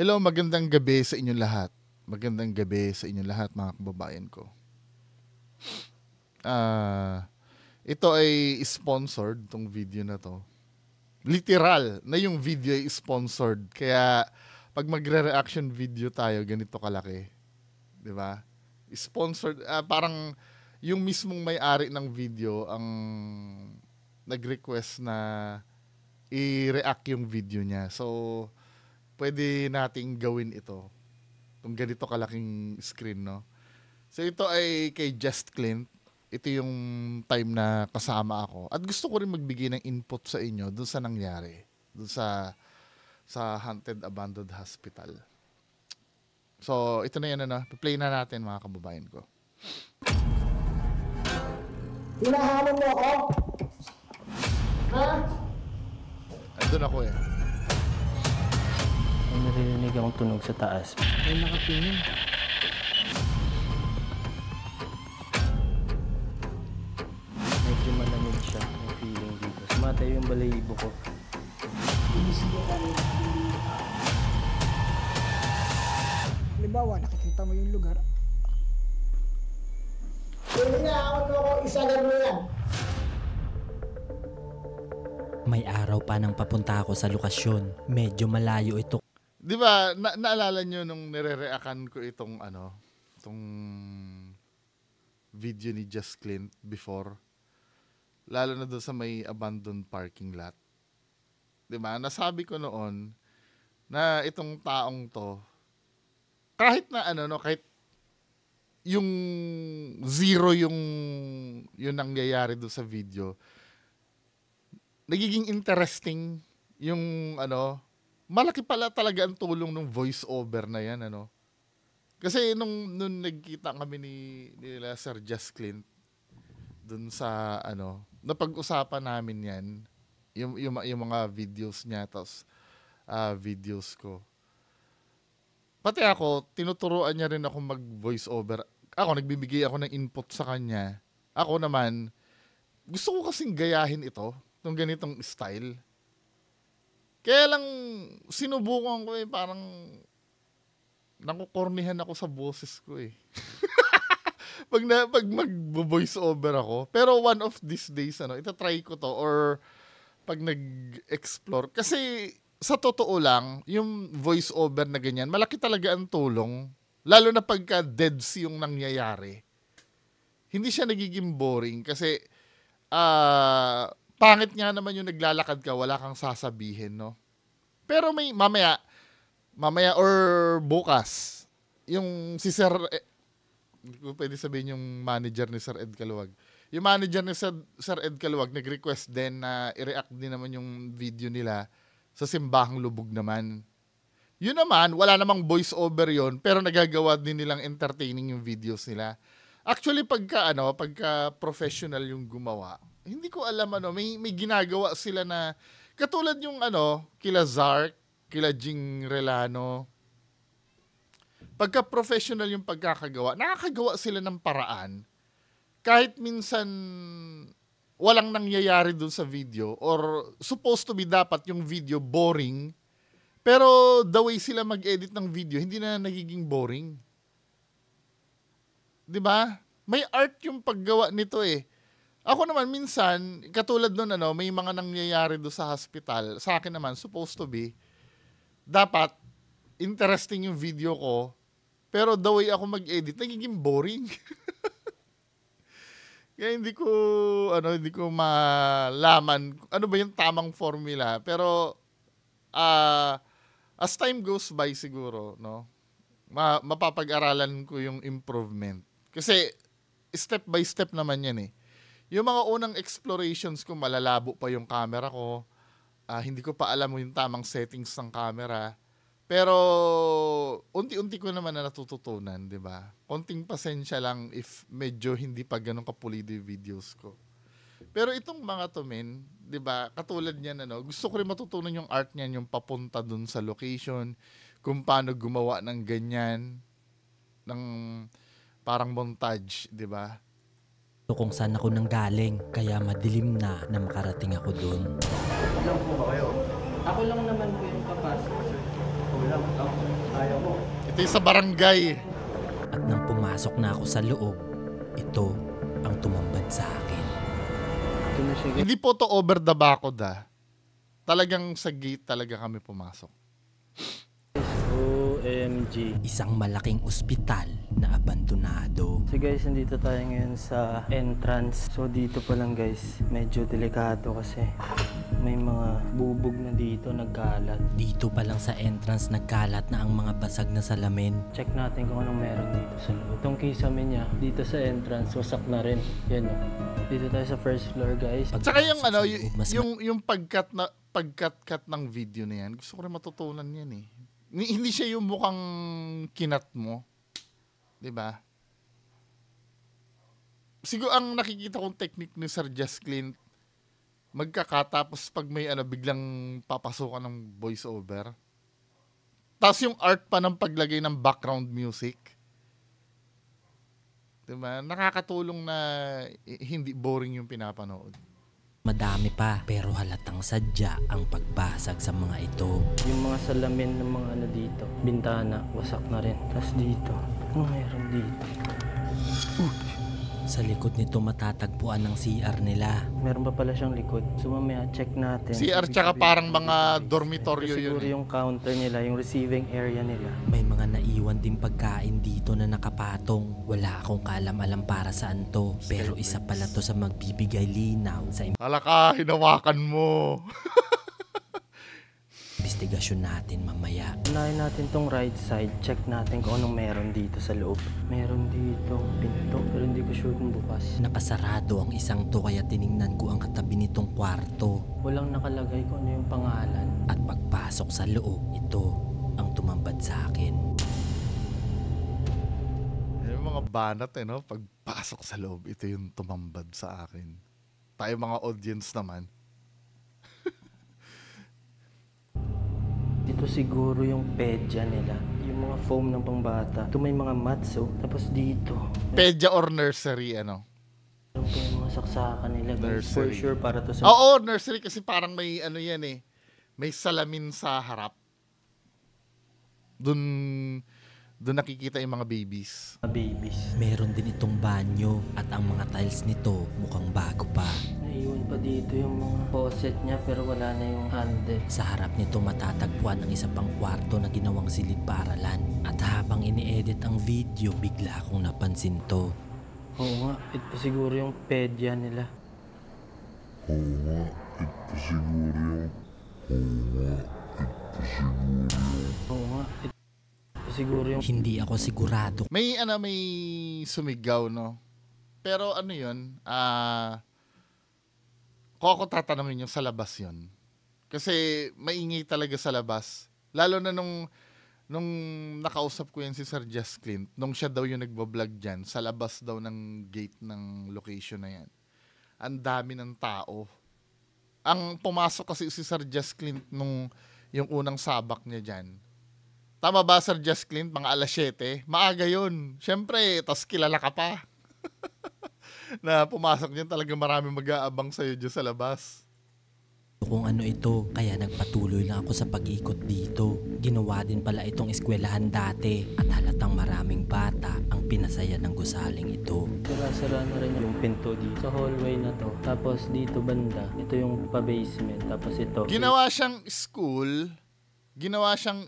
Hello, magandang gabi sa inyong lahat. Magandang gabi sa inyong lahat, mga kababayan ko. Ito ay sponsored, tong video na to. Literal na yung video ay sponsored. Kaya pag magre-reaction video tayo, ganito kalaki. 'Di ba? Sponsored, parang yung mismong may-ari ng video ang nag-request na i-react yung video niya. So, pwede nating gawin ito. Itong ganito kalaking screen, no? So, ito ay kay Just Clint. Ito yung time na kasama ako. At gusto ko rin magbigay ng input sa inyo dun sa nangyari. Dun sa Haunted Abandoned Hospital. So, ito na yan, ano? Play na natin, mga kababayan ko. Hinahamon mo ako? Ha? Andun ako eh. May naririnig akong tunog sa taas. May nakatingin. Medyo malamig siya. May feeling dito. Sumatayo yung balayibo ko. Halimbawa, nakikita mo yung lugar. Kung hinahamon mo ako, isagan mo yan. May araw pa nang papunta ako sa lokasyon. Medyo malayo ito. Di ba, naalala nyo nung nire-reactan ko itong video ni Just Clint before? Lalo na doon sa may abandoned parking lot. Di ba? Nasabi ko noon na itong taong to, kahit na kahit yung zero yung nangyayari doon sa video, nagiging interesting yung malaki pala talaga ang tulong ng voice over na yan, Kasi nung nagkita kami nila Sir Just Clint dun sa napag-usapan namin yan, yung mga videos niya, tapos videos ko. Pati ako, tinuturuan niya rin ako mag-voice over. Ako, nagbibigay ako ng input sa kanya. Ako naman, gusto ko kasing gayahin ito, itong ganitong style. Kaya lang, sinubukan ko parang nakukornihan ako sa boses ko eh. pag mag-voice over ako. Pero one of these days, itatry ko to or pag nag-explore. Kasi sa totoo lang, yung voice over na ganyan, malaki talaga ang tulong. Lalo na pagka deads yung nangyayari. Hindi siya nagiging boring kasi pangit nga naman yung naglalakad ka, wala kang sasabihin, no? Pero may mamaya or bukas, yung si Sir, hindi ko pwede sabihin yung manager ni Sir Ed Caluwag. Yung manager ni Sir Ed Caluwag nag-request din na i-react din naman yung video nila sa Simbahang Lubog naman. Yun naman, wala namang voice over yon, pero nagagawa din nilang entertaining yung videos nila. Actually, pagka professional yung gumawa, hindi ko alam may ginagawa sila na katulad yung kila Zark, kila Jing Relano. Pagka professional yung pagkakagawa, nakakagawa sila ng paraan. Kahit minsan walang nangyayari dun sa video or supposed to be dapat yung video boring, pero the way sila mag-edit ng video, hindi na nagiging boring. 'Di ba? May art yung paggawa nito eh. Ako naman minsan, katulad nun may mga nangyayari do sa hospital. Sa akin naman, supposed to be, dapat, interesting yung video ko, pero the way ako mag-edit, nagiging boring. Kaya hindi ko malaman ano ba yung tamang formula. Pero, as time goes by siguro, mapapag-aralan ko yung improvement. Kasi, step by step naman yan eh. Yung mga unang explorations ko, malalabo pa yung camera ko. Hindi ko pa alam yung tamang settings ng camera. Pero, unti-unti ko naman na natututunan, di ba? Konting pasensya lang if medyo hindi pa ganun kapulido yung videos ko. Pero itong mga to, men, di ba? Katulad niyan, gusto ko rin matutunan yung art niyan, yung papunta dun sa location, kung paano gumawa ng ganyan, ng parang montage, di ba? Kung saan ako nanggaling, kaya madilim na makarating ako doon. Ilan po ba kayo? Ako lang naman po yung papasok, sir. Ako lang. Ito yung sa barangay. At nang pumasok na ako sa loob, ito ang tumambad sa akin. Ito na siya guys. Hindi po to over the backod Talagang sa gate talaga kami pumasok. OMG. Isang malaking ospital na abandonado. So guys, nandito tayo ngayon sa entrance. So dito pa lang guys, medyo delikado kasi may mga bubog na dito nagkalat. Dito pa lang sa entrance nagkalat na ang mga basag na salamin. Check natin kung anong meron dito sa loob. Itong kisame niya, dito sa entrance, wasak na rin. Yan o. Dito tayo sa first floor guys. At saka yung ano, Mas yung pagkat ng video na yan, gusto ko rin matutunan yan eh. Hindi siya yung mukhang kinat mo. 'Di ba? Siguro ang nakikita kong technique ni Sir Just Clint, magkakatapos pag may biglang papasukan ng voice over. Tapos yung art pa ng paglagay ng background music. 'Di ba? Nakakatulong na hindi boring yung pinapanood. madami pa pero halatang sadya ang pagbasag sa mga ito. Yung mga salamin ng mga ano dito, bintana, wasak na rin. Tapos dito, ano meron dito? Sa likod nito matatagpuan ng CR nila. Meron pa pala siyang likod. So mamaya check natin. CR tsaka parang mga dormitoryo Ito siguro yun. yung counter nila, yung receiving area nila. May mga naiwan din pagkain dito na nakapatong. Wala akong kaalam-alam para saan to. Pero isa pala to sa magbibigay linaw sa Halaka, hinawakan mo. investigasyon natin mamaya. Unahin natin tong right side. Check natin kung anong meron dito sa loob. Meron dito pinto, pero hindi ko sure kung bukas. Napasarado ang isang to kaya tiningnan ko ang katabi nitong kwarto. Walang nakalagay kung ano yung pangalan. At pagpasok sa loob, ito ang tumambad sa akin. Yung mga banat no? Pagpasok sa loob, ito yung tumambad sa akin. Tayo mga audience naman. Dito siguro yung pedya nila. Yung mga foam ng pangbata. Ito may mga mats oh. Tapos dito. Pedya or nursery, ano? Meron pa yung mga saksakan nila. Guys. For Nursery. sure para to sa Oo, nursery kasi parang may ano yan eh. May salamin sa harap. Doon nakikita yung mga babies. mga babies. Meron din itong banyo at ang mga tiles nito mukhang bago pa. Naiwan pa dito yung mga faucet niya pero wala na yung handle. Sa harap nito matatagpuan ang isa pang kwarto na ginawang silid-paaralan. At habang ini-edit ang video, bigla akong napansin to. Oo nga, ito siguro yung pedya nila. Oo nga, ito siguro yung Hindi ako sigurado May sumigaw, no? Pero ano yun, kung ako tatanungin yung sa labas yun. Kasi maingay talaga sa labas. Lalo na nung nakausap ko yan si Sir Just Clint, nung siya daw yung nagbablog dyan, sa labas daw ng gate ng location na yan. Ang dami ng tao. Ang pumasok kasi si Sir Just Clint yung unang sabak niya dyan. Tama ba, Sir Just Clint? Mga alas 7. Maaga yun. Siyempre, tas kilala ka pa. Na pumasok dyan talaga marami mag-aabang sa'yo dyan sa labas. kung ano ito, kaya nagpatuloy lang ako sa pag-ikot dito. Ginawa din pala itong eskwelahan dati at halatang maraming bata ang pinasaya ng gusaling ito. sira-sira na rin yung pinto dito. Sa hallway na to. Tapos dito banda, ito yung pa-basement. Tapos ito. Ginawa siyang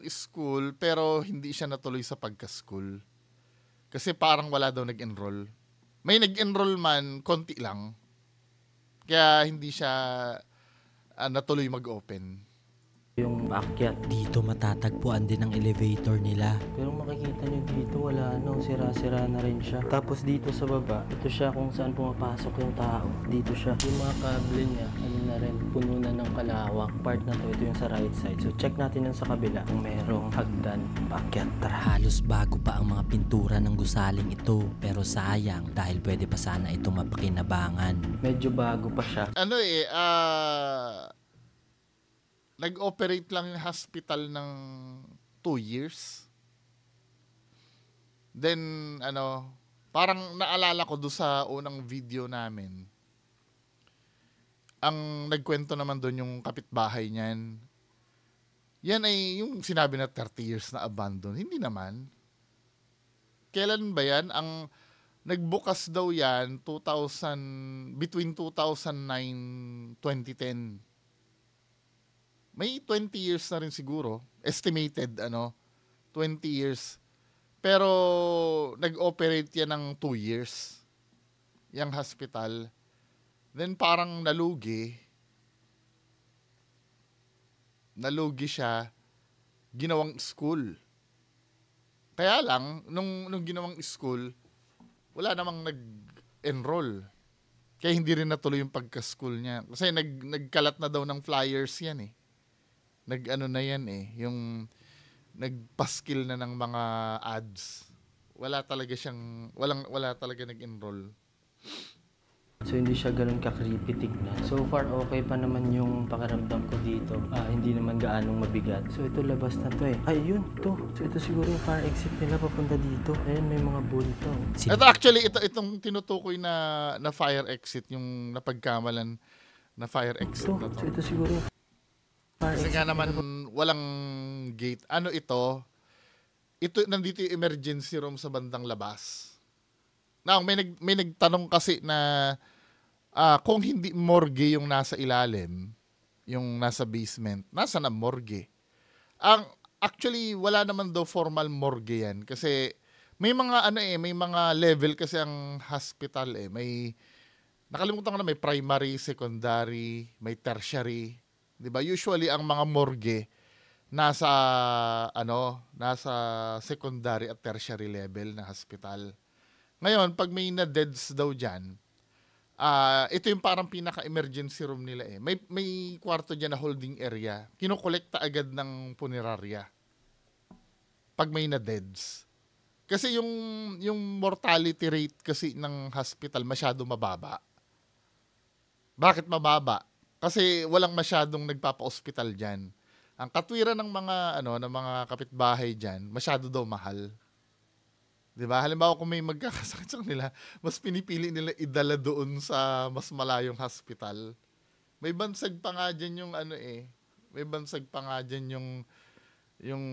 school pero hindi siya natuloy sa pagka-school. Kasi parang wala daw nag-enroll. May nag-enroll man, konti lang. Kaya hindi siya natuloy mag-open. Yung akyat. Dito matatagpuan din ang elevator nila. Pero makikita nyo dito, wala sira-sira na rin siya. Tapos dito sa baba, ito siya kung saan pumapasok yung tao. Dito siya. Yung mga kable niya, ano na rin, puno na ng kalawak. Part na to, ito yung sa right side. So check natin yung sa kabila kung merong hagdan. Paakyat, tara. Halos bago pa ang mga pintura ng gusaling ito. Pero sayang dahil pwede pa sana ito mapakinabangan. Medyo bago pa siya. Nag-operate lang yung hospital ng 2 years. Then, parang naalala ko doon sa unang video namin. Ang nagkwento naman doon yung kapitbahay niyan. Yan ay yung sinabi na 30 years na abandon. Hindi naman. kailan ba yan? Ang nagbukas daw yan between 2009 2010. May 20 years na rin siguro. Estimated 20 years. Pero nag-operate yan ng 2 years. Yang hospital. Then parang nalugi siya, ginawang school. Kaya lang, nung ginawang school, wala namang nag-enroll. Kaya hindi rin natuloy yung pagka-school niya. Kasi nagkalat na daw ng flyers yan eh. Na yan eh. Yung nagpaskil na ng mga ads. Wala talaga nag-enroll. So hindi siya ganun ka-creepy tignan. So far okay pa naman yung pakiramdam ko dito. Hindi naman gaanong mabigat. So ito labas na to eh. Ay yun, to. So ito siguro yung fire exit nila papunta dito. Ayan, may mga bulto. Ito actually, itong tinutukoy na fire exit, yung napagkamalan na fire exit na to. So ito siguro yung fire Kasi exit. nga naman walang gate. Ano ito? Ito, nandito yung emergency room sa bandang labas. Now, may nagtanong kasi na kung hindi morgue yung nasa ilalim, yung nasa basement, nasa na morgue? Actually, wala naman daw formal morgue yan. Kasi may mga may mga level kasi ang hospital eh. Nakalimutan ko na, may primary, secondary, may tertiary. 'Di ba? Usually ang mga morgue nasa secondary at tertiary level na hospital. Ngayon, pag may na-deads daw dyan, ito yung parang pinaka-emergency room nila eh. May kwarto dyan na holding area. Kinukolekta agad ng punerarya pag may na-deads. Kasi yung mortality rate kasi ng hospital masyado mababa. Bakit mababa? Kasi walang masyadong nagpapa-hospital dyan. Ang katwiran ng mga kapitbahay dyan, masyado daw mahal. Diba? Halimbawa kung may magkakasakit sa kanila, mas pinipili nila idala doon sa mas malayong hospital. May bansag pa nga dyan yung may bansag pa nga dyan yung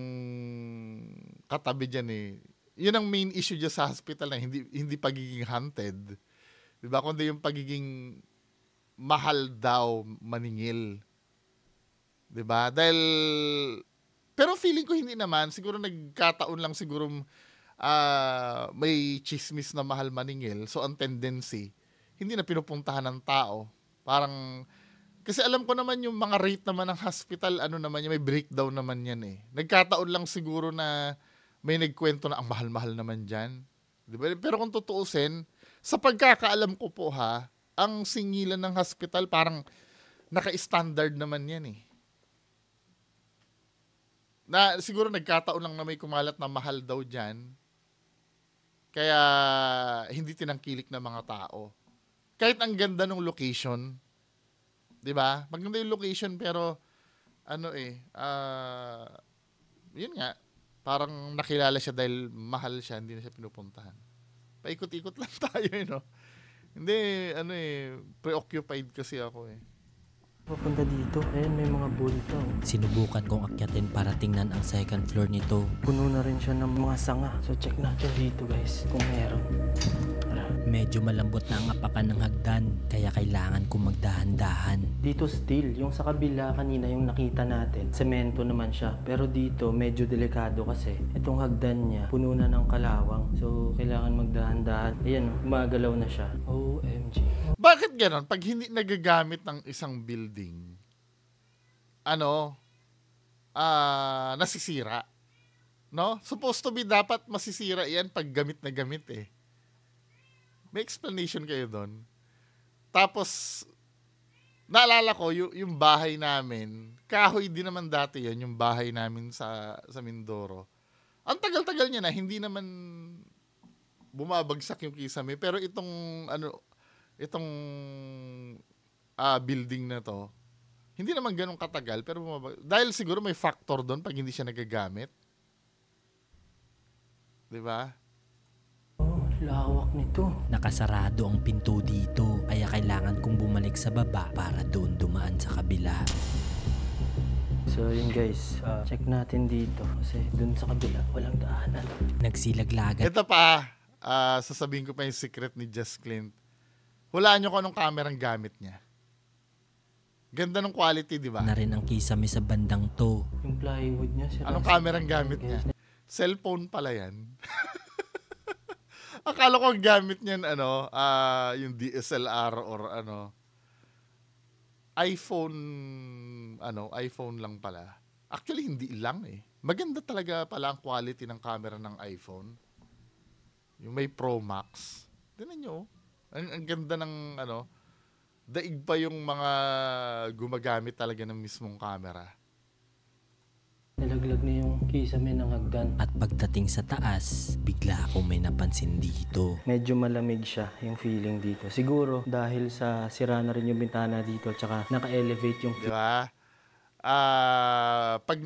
katabi dyan eh. Yun ang main issue dyan sa hospital na hindi pagiging haunted. Diba? Kundi yung pagiging mahal daw maningil. Diba? Pero feeling ko hindi naman. Siguro nagkataon lang siguro may chismis na mahal maningil. So, ang tendency, hindi na pinupuntahan ng tao. Parang, kasi alam ko naman yung mga rate naman ng hospital, naman yan, may breakdown naman yan eh. Nagkataon lang siguro na may nagkwento na ang mahal-mahal naman dyan. Diba? Pero kung tutuusin, sa pagkakaalam ko po ang singilan ng hospital parang naka-standard naman yan eh. Na siguro nagkataon lang na may kumalat na mahal daw dyan. Kaya hindi tinangkilik ng mga tao. Kahit ang ganda ng location, 'di ba? Maganda yung location pero yun nga, parang nakilala siya dahil mahal siya, hindi na siya pinupuntahan. Paikot-ikot lang tayo, no? Hindi, preoccupied kasi ako eh. Papunta dito. Ayan, may mga bulto. Sinubukan kong akyatin para tingnan ang second floor nito. Puno na rin siya ng mga sanga. So check natin dito guys kung meron. Medyo malambot na ang apakan ng hagdan, kaya kailangan kong magdahan-dahan. Dito still, yung sa kabila kanina yung nakita natin, semento naman siya. Pero dito medyo delikado kasi itong hagdan niya puno na ng kalawang. So kailangan magdahan-dahan. Ayan, gumagalaw na siya. OMG. Bakit ganon? Pag hindi nagagamit ng isang building, nasisira. No? Supposed to be dapat masisira yan pag gamit na gamit eh. May explanation kayo doon. Tapos, naalala ko, yung bahay namin, kahoy din naman dati yon yung bahay namin sa Mindoro. Ang tagal-tagal niya na, hindi naman bumabagsak yung kisame. Pero itong building na to, hindi naman ganun katagal, pero dahil siguro may factor doon pag hindi siya nagagamit. Diba? Lawak nito. Nakasarado ang pinto dito, kaya kailangan kong bumalik sa baba para doon dumaan sa kabila. So yun guys, check natin dito kasi dun sa kabila walang daanan. Nagsilaglagan Ito pa, sasabihin ko pa yung secret ni Just Clint. Hulaan nyo kung anong camera ang gamit niya. Ganda ng quality, di ba? na rin ang kisame sa bandang to. Yung plywood niya, sira. Anong camera ang gamit niya? Cellphone pala yan. Akala ko ang gamit niyan, yung DSLR or iPhone lang pala. Actually, hindi lang eh. Maganda talaga pala ang quality ng camera ng iPhone. Yung may Pro Max. Tignan nyo. Ang ganda ng daig pa yung mga gumagamit talaga ng mismong camera. Nalaglag na yung kisame ng hagdan. At pagdating sa taas, bigla akong may napansin dito. Medyo malamig siya yung feeling dito. Siguro dahil sa sira na rin yung bintana dito tsaka naka-elevate yung Di ba? Pag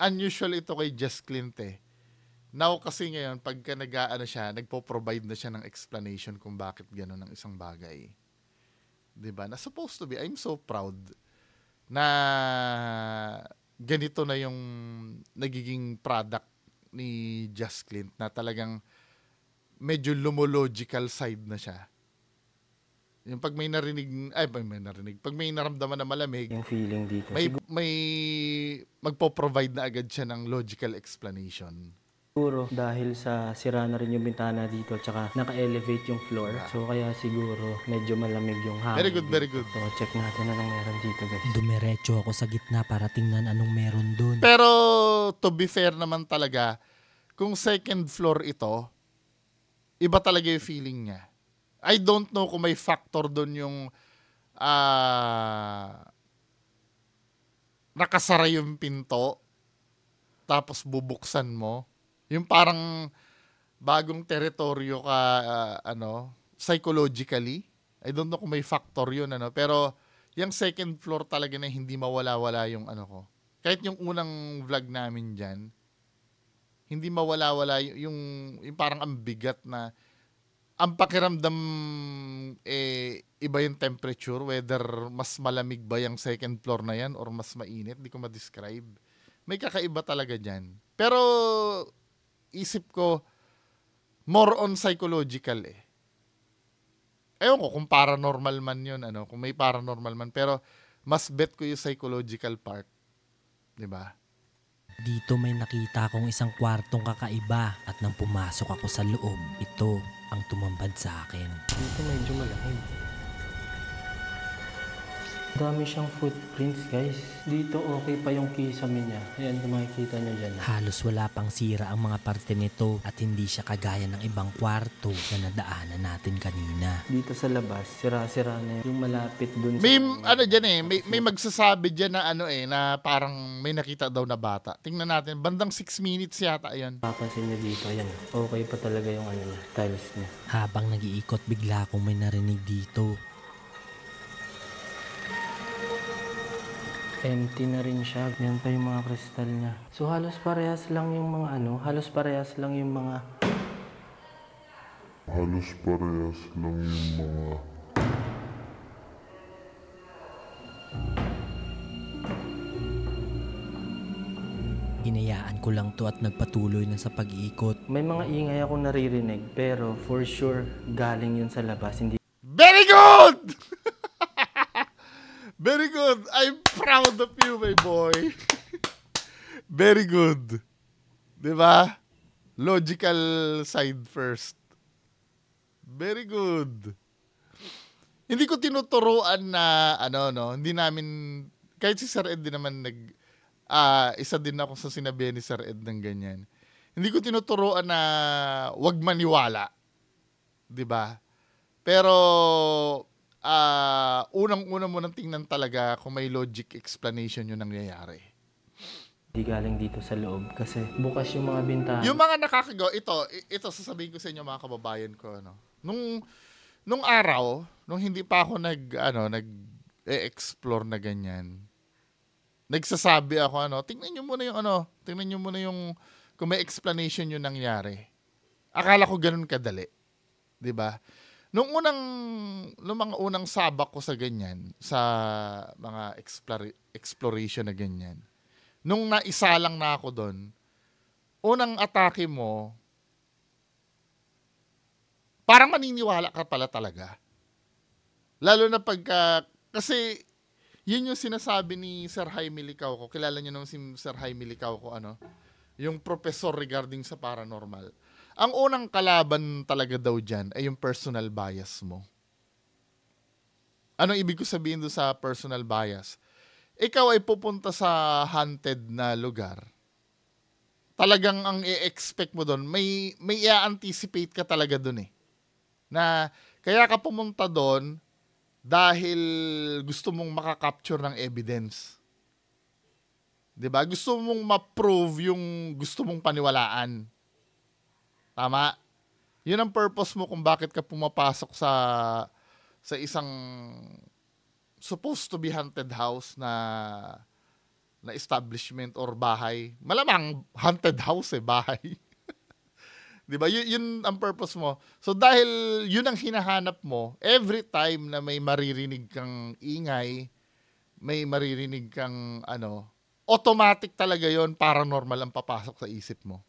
unusual ito kay Just Clint eh. Now kasi ngayon, pagka nagpo-provide na siya ng explanation kung bakit gano'n ang isang bagay. Diba? Na supposed to be, I'm so proud na ganito na yung nagiging product ni Just Clint na talagang medyo lumological side na siya. Yung pag may naramdaman na malamig, yung feeling dito. may magpo-provide na agad siya ng logical explanation. Siguro dahil sa sira na rin yung bintana dito tsaka naka-elevate yung floor. So kaya siguro medyo malamig yung hangin. Very good, very good. So check natin anong meron dito guys. Dumiretso ako sa gitna para tingnan anong meron dun. Pero to be fair naman talaga, kung second floor ito, iba talaga yung feeling niya. I don't know kung may factor doon yung nakasara yung pinto tapos bubuksan mo. Yung parang bagong teritoryo ka psychologically. I don't know kung may factor yun pero yung second floor talaga na hindi mawala-wala yung ko. Kahit yung unang vlog namin diyan, hindi mawala-wala yung parang ang bigat na ang pakiramdam iba yung temperature, whether mas malamig ba yung second floor na yan or mas mainit, hindi ko ma-describe. May kakaiba talaga diyan. Pero isip ko more on psychological eh. Ewan ko kung paranormal man yun, kung may paranormal man, pero mas bet ko yung psychological part. 'Di ba? Dito may nakita akong isang kwartong kakaiba at nang pumasok ako sa loob, ito ang tumambad sa akin. Dito medyo malamig. Dami siyang footprints guys. Dito okay pa yung kisame niya. Ayan kung makikita nyo dyan. Halos wala pang sira ang mga parte nito at hindi siya kagaya ng ibang kwarto na nadaanan natin kanina. Dito sa labas, sira-sira na yung malapit dun sa... May magsasabi diyan na na parang may nakita daw na bata. Tingnan natin, bandang 6 minutes yata 'yan. Papansin nyo dito, ayan. Okay pa talaga yung tiles niya. Habang nag-iikot, bigla akong may narinig dito. Empty na rin siya. Yan pa yung mga kristal niya. So halos parehas lang yung mga halos parehas lang yung mga Hinayaan ko lang to at nagpatuloy na sa pag-iikot. may mga ingay akong naririnig pero for sure galing yun sa labas. Hindi Very good! Very good. I'm proud of you, my boy. Very good. 'Di ba? Logical side first. Very good. Hindi ko tinuturuan na hindi namin kahit si Sir Ed din naman isa din ako sa sinabi ni Sir Ed ng ganyan. Hindi ko tinuturuan na wag maniwala. 'Di ba? Pero unang-una mo nang tingnan talaga kung may logic explanation yung nangyayari. galing dito sa loob kasi bukas yung mga bintana. Yung mga nakakagawa, ito sasabihin ko sa inyo mga kababayan ko, nung araw, nung hindi pa ako nag-explore na ganyan, nagsasabi ako, tingnan nyo muna yung kung may explanation yung nangyari. Akala ko ganun kadali. 'Di ba? Nung mga unang sabak ko sa ganyan, sa mga exploration na ganyan, nung naisa lang na ako doon, unang atake mo, parang maniniwala ka pala talaga. Lalo na pagka, kasi yun yung sinasabi ni Sir Jaime Licauco. Kilala niyo naman si Sir Jaime Licauco, yung professor regarding sa paranormal. Ang unang kalaban talaga daw dyan ay yung personal bias mo. Anong ibig ko sabihin doon sa personal bias? Ikaw ay pupunta sa haunted na lugar. Talagang ang i-expect mo doon, may i-anticipate ka talaga doon eh. Na kaya ka pumunta doon dahil gusto mong makakapture ng evidence. 'Di ba? Gusto mong ma-prove yung gusto mong paniwalaan. Tama? 'Yun ang purpose mo kung bakit ka pumapasok sa isang supposed to be haunted house na establishment or bahay. Malamang haunted house bahay. 'Di ba? Yun ang purpose mo. So dahil yun ang hinahanap mo, every time na may maririnig kang ingay, may maririnig kang automatic talaga yon, paranormal ang papasok sa isip mo.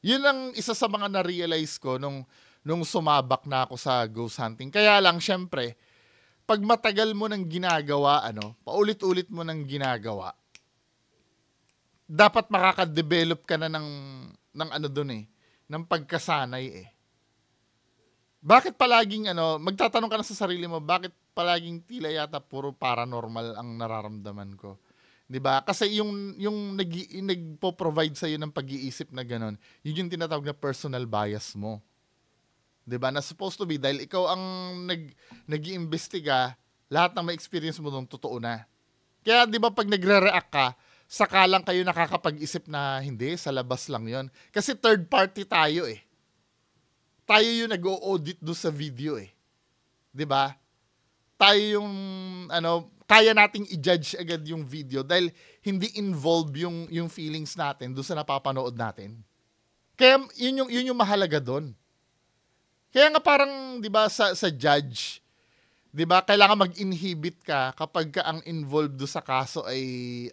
Yun ang isa sa mga na-realize ko nung sumabak na ako sa ghost hunting. Kaya lang syempre, pag matagal mo nang ginagawa, paulit-ulit mo nang ginagawa, dapat makaka-develop ka na ng doon ng pagkasanay Bakit palaging magtatanong ka na sa sarili mo, bakit palaging tila yata puro paranormal ang nararamdaman ko? 'Di ba? Kasi yung nagpo-provide sa iyo ng pag-iisip na ganon, yun yung tinatawag na personal bias mo. 'Di ba? Na supposed to be dahil ikaw ang nag-iimbestiga, lahat ng ma-experience mo doon totoo na. Kaya 'di ba pag nagre-react ka, saka lang kayo nakakapag-isip na hindi, sa labas lang yon. Kasi third party tayo Tayo yung nag-o-audit do sa video 'Di ba? Tayo yung kaya nating i-judge agad yung video dahil hindi involved yung feelings natin do sa napapanood natin. Kaya yun yung mahalaga doon. Kaya nga parang 'di ba sa judge, 'di ba, kailangan mag-inhibit ka kapag ka ang involved do sa kaso ay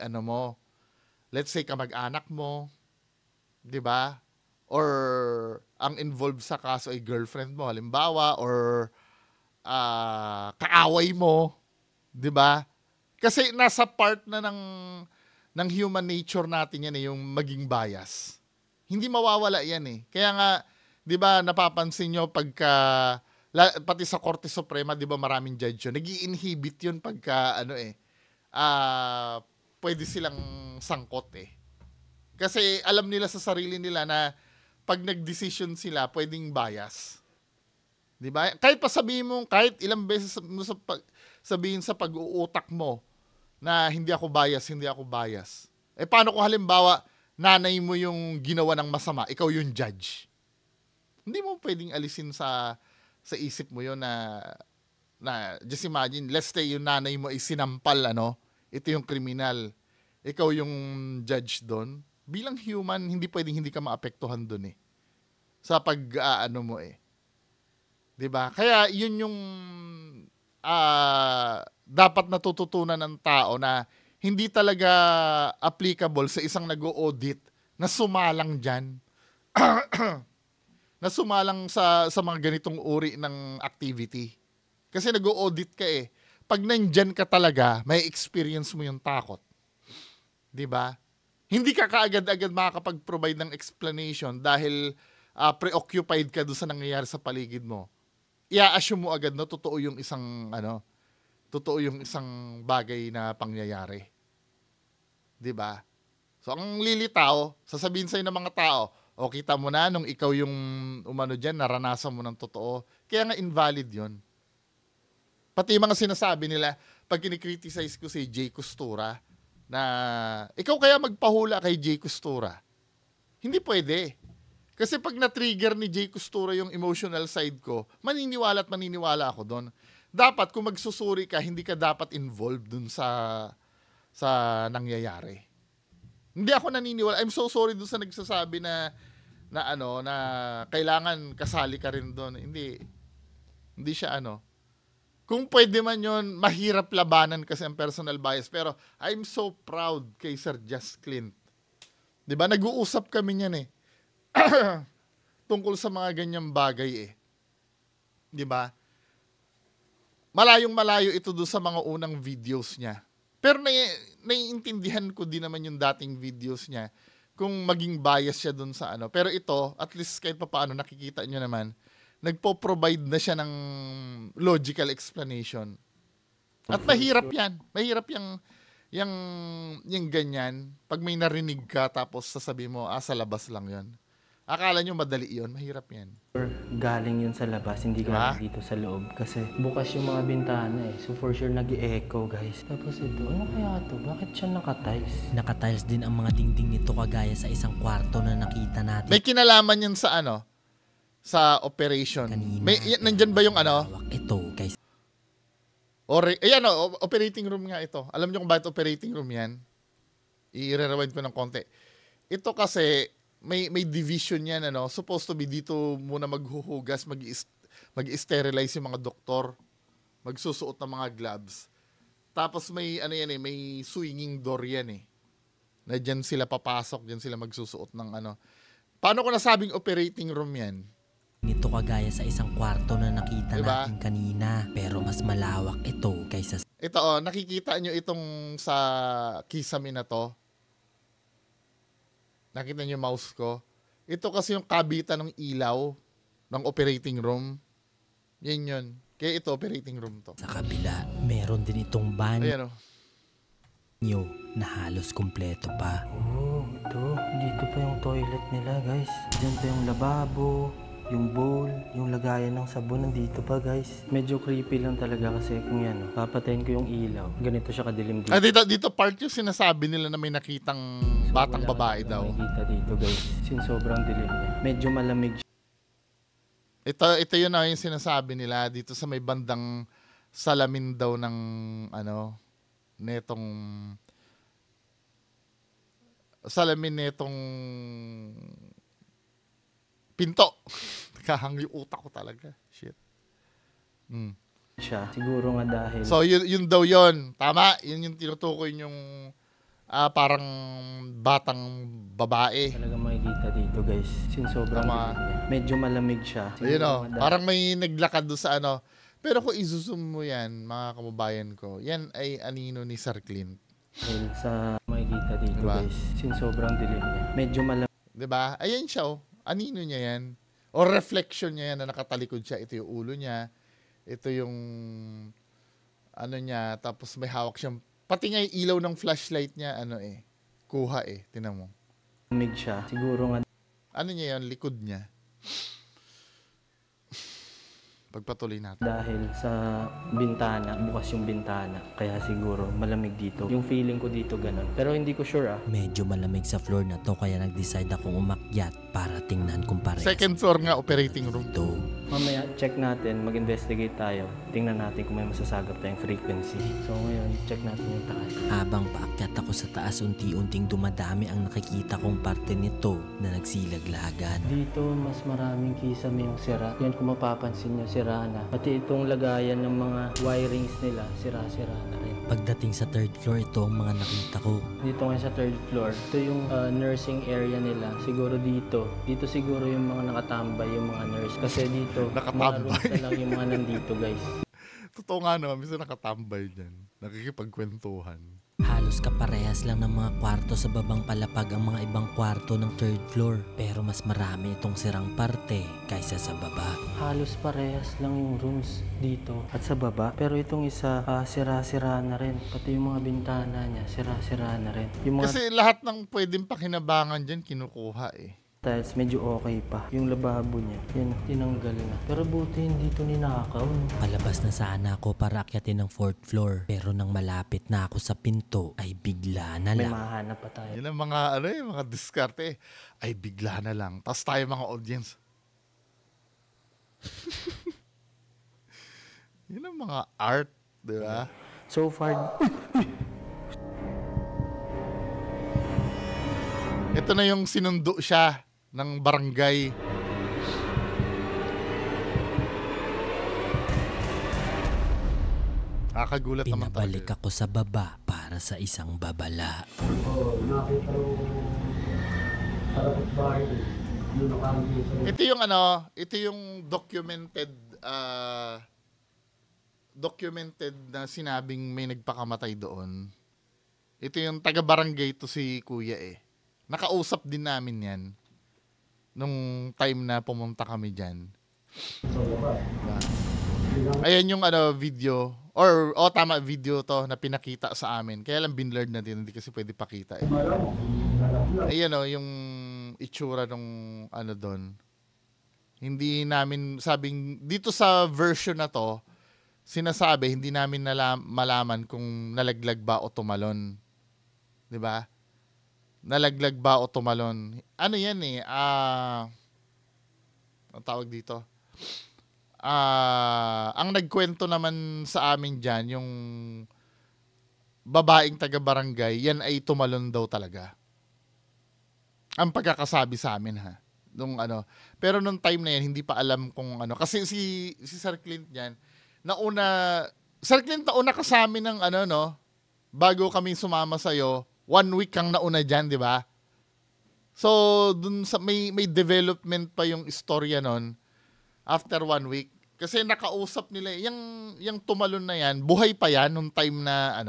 let's say kamag-anak mo, 'di ba? Or ang involved sa kaso ay girlfriend mo halimbawa or kaaway mo, 'di ba? Kasi nasa part na ng human nature natin yan yung maging bias. Hindi mawawala yan Kaya nga 'di ba napapansin nyo pagka pati sa Korte Suprema, 'di ba maraming judge yun, nag-i-inhibit yun pagka pwede silang sangkot Kasi alam nila sa sarili nila na pag nag-decision sila, pwedeng bias. 'Di ba? Kahit pa sabihin mo, kahit ilang beses mo sabihin sa pag-uutak mo na hindi ako bias. Paano kung halimbawa, nanay mo yung ginawa ng masama, ikaw yung judge? Hindi mo pwedeng alisin sa isip mo yun na just imagine, let's say yung nanay mo ay sinampal, ito yung kriminal. Ikaw yung judge doon. Bilang human, hindi pwedeng hindi ka maapektuhan doon sa pag-aano mo 'Di ba? Kaya yun yung dapat natututunan ng tao na hindi talaga applicable sa isang nag-o-audit na sumalang diyan. Na sumalang sa mga ganitong uri ng activity. Kasi nag-o-audit ka Pag nandyan ka talaga, may experience mo yung takot. 'Di ba? Hindi ka kaagad-agad makakapag-provide ng explanation dahil preoccupied ka doon sa nangyayari sa paligid mo. I-assume mo agad na totoo yung isang bagay na pangyayari. 'Di ba? So ang lilitaw, sasabihin sa'yo ng mga tao, kita mo na nung ikaw yung diyan, naranasan mo ng totoo. Kaya nga invalid 'yon. Pati mga sinasabi nila pag kinikriticize ko si Jay Costura na ikaw kaya magpahula kay Jay Costura. Hindi pwede. Kasi pag na-trigger ni Jay Costura yung emotional side ko, maniniwala ako doon. Dapat kung magsusuri ka, hindi ka dapat involved dun sa nangyayari. Hindi ako naniniwala. I'm so sorry dun sa nagsasabi na kailangan kasali ka rin doon. Hindi. Hindi siya ano. Kung pwede man yun, mahirap labanan kasi ang personal bias. Pero I'm so proud kay Sir Just Clint. Diba? Nag-uusap kami niyan eh. Tungkol sa mga ganyang bagay eh. Diba? Malayong-malayo ito doon sa mga unang videos niya. Pero naiintindihan ko din naman yung dating videos niya kung maging bias siya doon sa ano. Pero ito, at least kahit pa paano nakikita nyo naman, nagpo-provide na siya ng logical explanation. At mahirap yan. Mahirap yung ganyan. Pag may narinig ka tapos sasabi mo, sa labas lang yon. Akala nyo madali yon, mahirap yan. Galing yun sa labas, hindi Diba? galing dito sa loob. Kasi bukas yung mga bintana eh. So for sure nag-echo guys. Tapos ito, ano kaya to? Bakit siya nakatiles? Nakatiles din ang mga dingding nito kagaya sa isang kwarto na nakita natin May kinalaman yan sa ano? Sa operation. kanina. Nandyan ba yung ano? Hawak ito kay Ayan operating room nga ito. Alam nyo kung bakit operating room yan? I-rewind ko ng konti. Ito kasi, may division yan, ano? Supposed to be dito muna maghuhugas, mag-sterilize yung mga doktor. Magsusuot ng mga gloves. Tapos may, ano yan eh, may swinging door yan eh. Na dyan sila papasok, dyan sila magsusuot ng ano. Paano ko nasabing operating room yan? nito kagaya sa isang kwarto na nakita Diba? natin kanina. Pero mas malawak ito kaysa Ito nakikita nyo itong sa kisame na to. Nakita nyo yung mouse ko. Ito kasi yung kabitan ng ilaw ng operating room. Yan yun. Kaya ito operating room to. sa kabila. Meron din itong banyo Ayan na halos kumpleto pa. Oh, ito. Dito pa yung toilet nila, guys. Diyan pa yung lababo, yung bowl, yung lagayan ng sabon nandito pa, guys. Medyo creepy lang talaga kasi kung yan, papatayin ko yung ilaw. Ganito siya kadilim dito. dito part yung sinasabi nila na may nakitang batang wala babae ka daw. makikita dito, guys. Since sobrang dilim niya. Medyo malamig siya. Ito yun na yung sinasabi nila dito sa may bandang salamin daw ng netong salamin netong pinto. Nakahang yung utak ko talaga. Shit. Siguro nga dahil So yun daw yun. Tama? Yun yung tinutukoy yung parang batang babae. talaga makikita dito, guys. Since sobrang Tama. dilim niya. Medyo malamig siya. Ayun Siguro o, nga dahil- parang may naglakad doon sa ano. Pero kung isusum mo yan, mga kababayan ko, yan ay anino ni Sir Clint. Dahil sa makikita dito, Diba? guys. Since sobrang dilim niya. Medyo malamig 'Di ba? Ayan siya oh. Anino niya yan? O reflection niya yan na nakatalikod siya. Ito yung ulo niya. Ito yung ano niya. Tapos may hawak siyang, pati nga yung ilaw ng flashlight niya, kuha Tinan mo. siya. Siguro nga Ano niya yan? Likod niya. Pagpatuloy natin. dahil sa bintana, bukas yung bintana. Kaya siguro malamig dito. Yung feeling ko dito ganun. Pero hindi ko sure Medyo malamig sa floor na to kaya nag-decide akong umakyat para tingnan kung parehas Second floor nga, operating room. ito. Mamaya check natin, mag-investigate tayo. Tingnan natin kung may masasagap tayong frequency. So ngayon, check natin yung taas. Habang paakyat ako sa taas, unti-unting dumadami ang nakikita kong parte nito na nagsilaglagan. Dito, mas maraming kisame yung sira. Yan kung mapapansin nyo, sira na. Pati itong lagayan ng mga wirings nila, sira-sira na rin. Pagdating sa third floor, ito ang mga nakita ko. Dito ngayon sa third floor, ito yung nursing area nila. Siguro dito. Dito siguro yung mga nakatambay, yung mga nurse. Kasi dito, mga Nakatambay. rooms na lang yung mga nandito, guys. Totoo nga naman, minsan nakatambay dyan. Nakikipagkwentuhan. Halos kaparehas lang ng mga kwarto sa babang palapag ang mga ibang kwarto ng third floor. Pero mas marami itong sirang parte kaysa sa baba. Halos parehas lang yung rooms dito at sa baba. Pero itong isa, sira-sira na rin. Pati yung mga bintana niya, sira-sira na rin. Yung mga Kasi lahat ng pwedeng pakinabangan dyan, kinukuha tiles, medyo okay pa. Yung lababo niya, yan, tinanggal na. Pero buti hindi ito ninakaw, no? Palabas na sana ako para akyatin ng fourth floor. Pero nang malapit na ako sa pinto, ay bigla na May lang. mahanap pa tayo. Yan ang mga, mga diskarte. Ay, bigla na lang. Tapos tayo mga audience. Yan ang mga art, di ba? So far, Ito na yung sinundo siya ng barangay. Kakagulat naman Pinabalik talaga. ako sa baba para sa isang babala. Nakita ko sarapot bahay. Yung nakalagay sa Ito yung ito yung documented na sinabing may nagpakamatay doon. Ito yung taga-barangay to si Kuya eh. Nakausap din namin yan nung time na pumunta kami dyan. Diba? Ayan yung video tama, video to na pinakita sa amin. Kaya lang binlurred na din, hindi kasi pwede pakita eh. Ayan yung itsura nung doon. Hindi namin sabing dito sa version na to, sinasabi hindi namin malaman kung nalaglag ba o tumalon. 'Di ba? Nalaglag ba o tumalon. Ano yan eh, ang tawag dito. Ang nagkwento naman sa amin diyan yung babaeng taga-barangay, yan ay tumalon daw talaga. Ang pagkakasabi sa amin ha. Nung pero nung time na yan hindi pa alam kung kasi si Sir Clint yan Sir Clint nauna ka sa amin ng bago kami sumama sa 1 week kang nauna diyan, di ba? So dun sa may development pa yung istorya nun after 1 week kasi nakausap nila yung tumalon na yan, buhay pa yan nung time na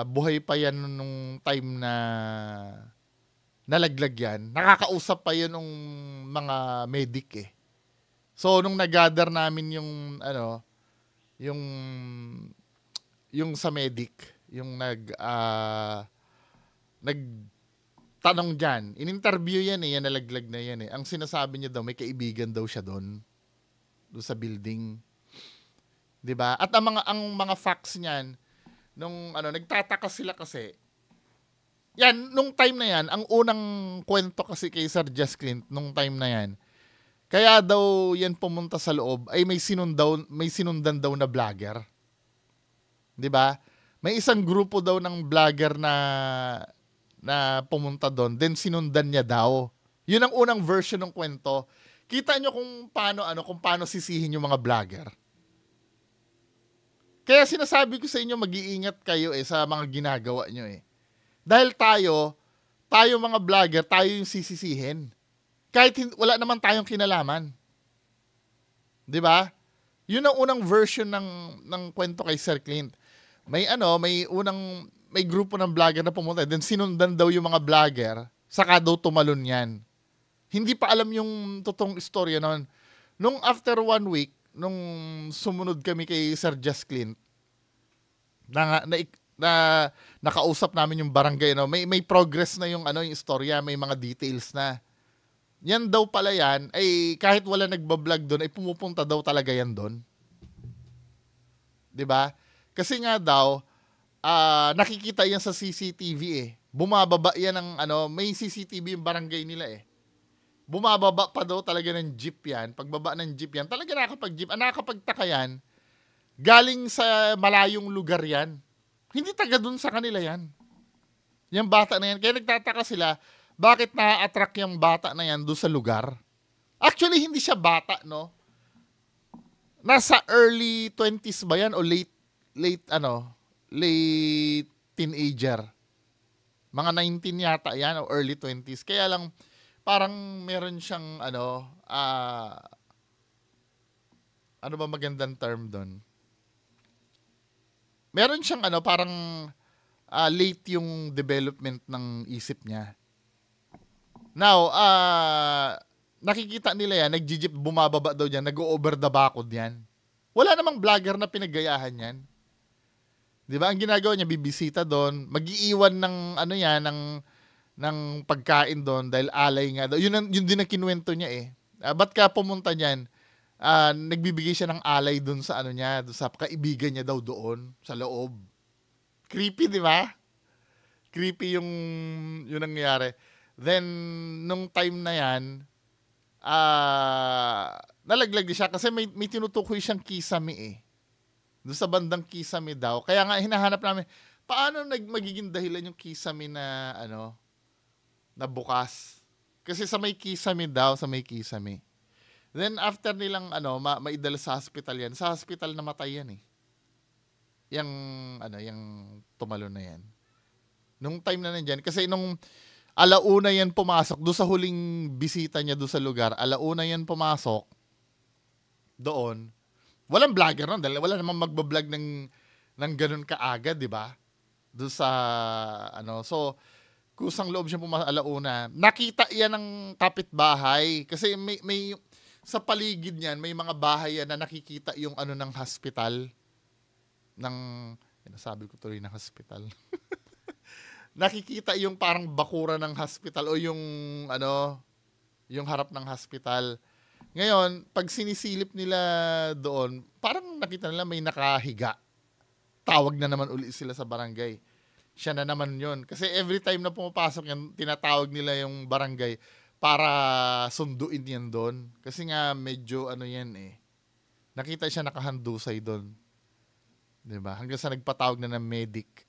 buhay pa yan nung time na nalaglag yan. Nakakausap pa yun ng mga medic eh. So, nung nag-gather namin yung sa medic, yung nagtanong dyan, in-interview yan eh, yan nalaglag na yan eh. Ang sinasabi niya daw, may kaibigan daw siya doon sa building. 'Di ba? At ang mga facts niyan, nung nagtataka sila kasi, yan, nung time na yan, ang unang kwento kasi kay Sir Just Clint, nung time na yan, kaya daw yan pumunta sa loob, ay may sinundan daw na vlogger. 'Di ba? May isang grupo daw ng vlogger na pumunta doon, then sinundan niya daw. Yun ang unang version ng kwento. Kita nyo kung paano sisihin yung mga vlogger. Kaya sinasabi ko sa inyo, mag-iingat kayo sa mga ginagawa nyo eh. Dahil tayo mga vlogger, tayo yung sisisihin. Kahit wala naman tayong kinalaman. 'Di ba? Yun ang unang version ng kwento kay Sir Clint. May grupo ng vlogger na pumunta, then sinundan daw yung mga vlogger, saka daw tumalon yan. Hindi pa alam yung totoong istorya noon. Nung after 1 week, nung sumunod kami kay Sir Just Clint, nakausap namin yung barangay, may progress na yung yung istorya, may mga details na. Yan daw pala yan, ay kahit wala nagbablog doon, ay pumupunta daw talaga yan doon. 'Di ba? Kasi nga daw, nakikita yan sa CCTV eh. Bumababa yan ng may CCTV yung barangay nila eh. Bumababa pa daw talaga ng jeep yan. Pagbaba ng jeep yan, talaga nakakapag-jeep. Nakakapagtaka yan. Galing sa malayong lugar yan. Hindi taga dun sa kanila yan. Yung bata na yan. Kaya nagtataka sila, bakit na-attract yung bata na yan doon sa lugar? Actually, hindi siya bata, no? Nasa early 20s ba yan o late teenager. Mga 19 yata yan o early 20s. Kaya lang, parang meron siyang ano ba magandang term doon? Meron siyang parang late yung development ng isip niya. Now, nakikita nila yan, nag-jeep, bumababa daw diyan, nag-over the bakod yan. Wala namang vlogger na pinagayahan yan. 'Di ba? Ang ginagawa niya, bibisita doon, mag-iiwan ng ng pagkain doon dahil alay nga daw. Yun din ang kinuwento niya eh. Ba't ka pumunta niyan? Nagbibigay siya ng alay doon sa niya, doon sa kaibigan niya daw doon sa loob. Creepy, di ba? Creepy yung nangyari. Then nung time na yan, nalaglag siya kasi may tinutukoy siyang kisame eh. Doon sa bandang kisame daw. Kaya nga hinahanap namin, paano magiging dahilan yung kisame na na bukas. Kasi sa may kisame daw, sa may kisame. Then after nilang maidala sa hospital yan, sa hospital namatay yan eh. yung ano, yung tumalon na yan. Nung time na nandyan, kasi nung alauna yan pumasok, doon sa huling bisita niya doon sa lugar, alauna yan pumasok, doon, walang vlogger nun, dahil wala namang magbablog ng ganun kaagad, di ba? Doon sa, ano, so, kusang loob siya pumasok alauna. Nakita yan ng kapitbahay, kasi may sa paligid niyan, may mga bahay yan na nakikita yung ano ng hospital, sabi ko tuloy ng hospital. Nakikita yung parang bakura ng hospital o yung ano, yung harap ng hospital. Ngayon, pag sinisilip nila doon, parang nakita nila may nakahiga. Tawag na naman uli sila sa barangay. Siya na naman yon. Kasi every time na pumapasok yan, tinatawag nila yung barangay para sunduin yan doon. Kasi nga medyo ano yan eh. Nakita siya nakahandusay doon. Diba? Hanggang sa nagpatawag na ng medic.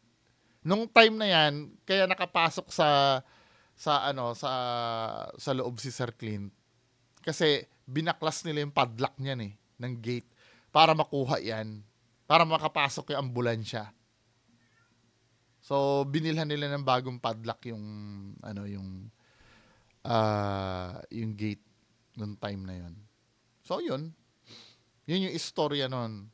Nung time na yan, kaya nakapasok sa loob si Sir Clint. Kasi binaklas nila yung padlock niyan eh, ng gate para makuha yan, para makapasok yung ambulansya. So binilhan nila ng bagong padlock yung yung gate nung time na yon. So yun yung istorya nun.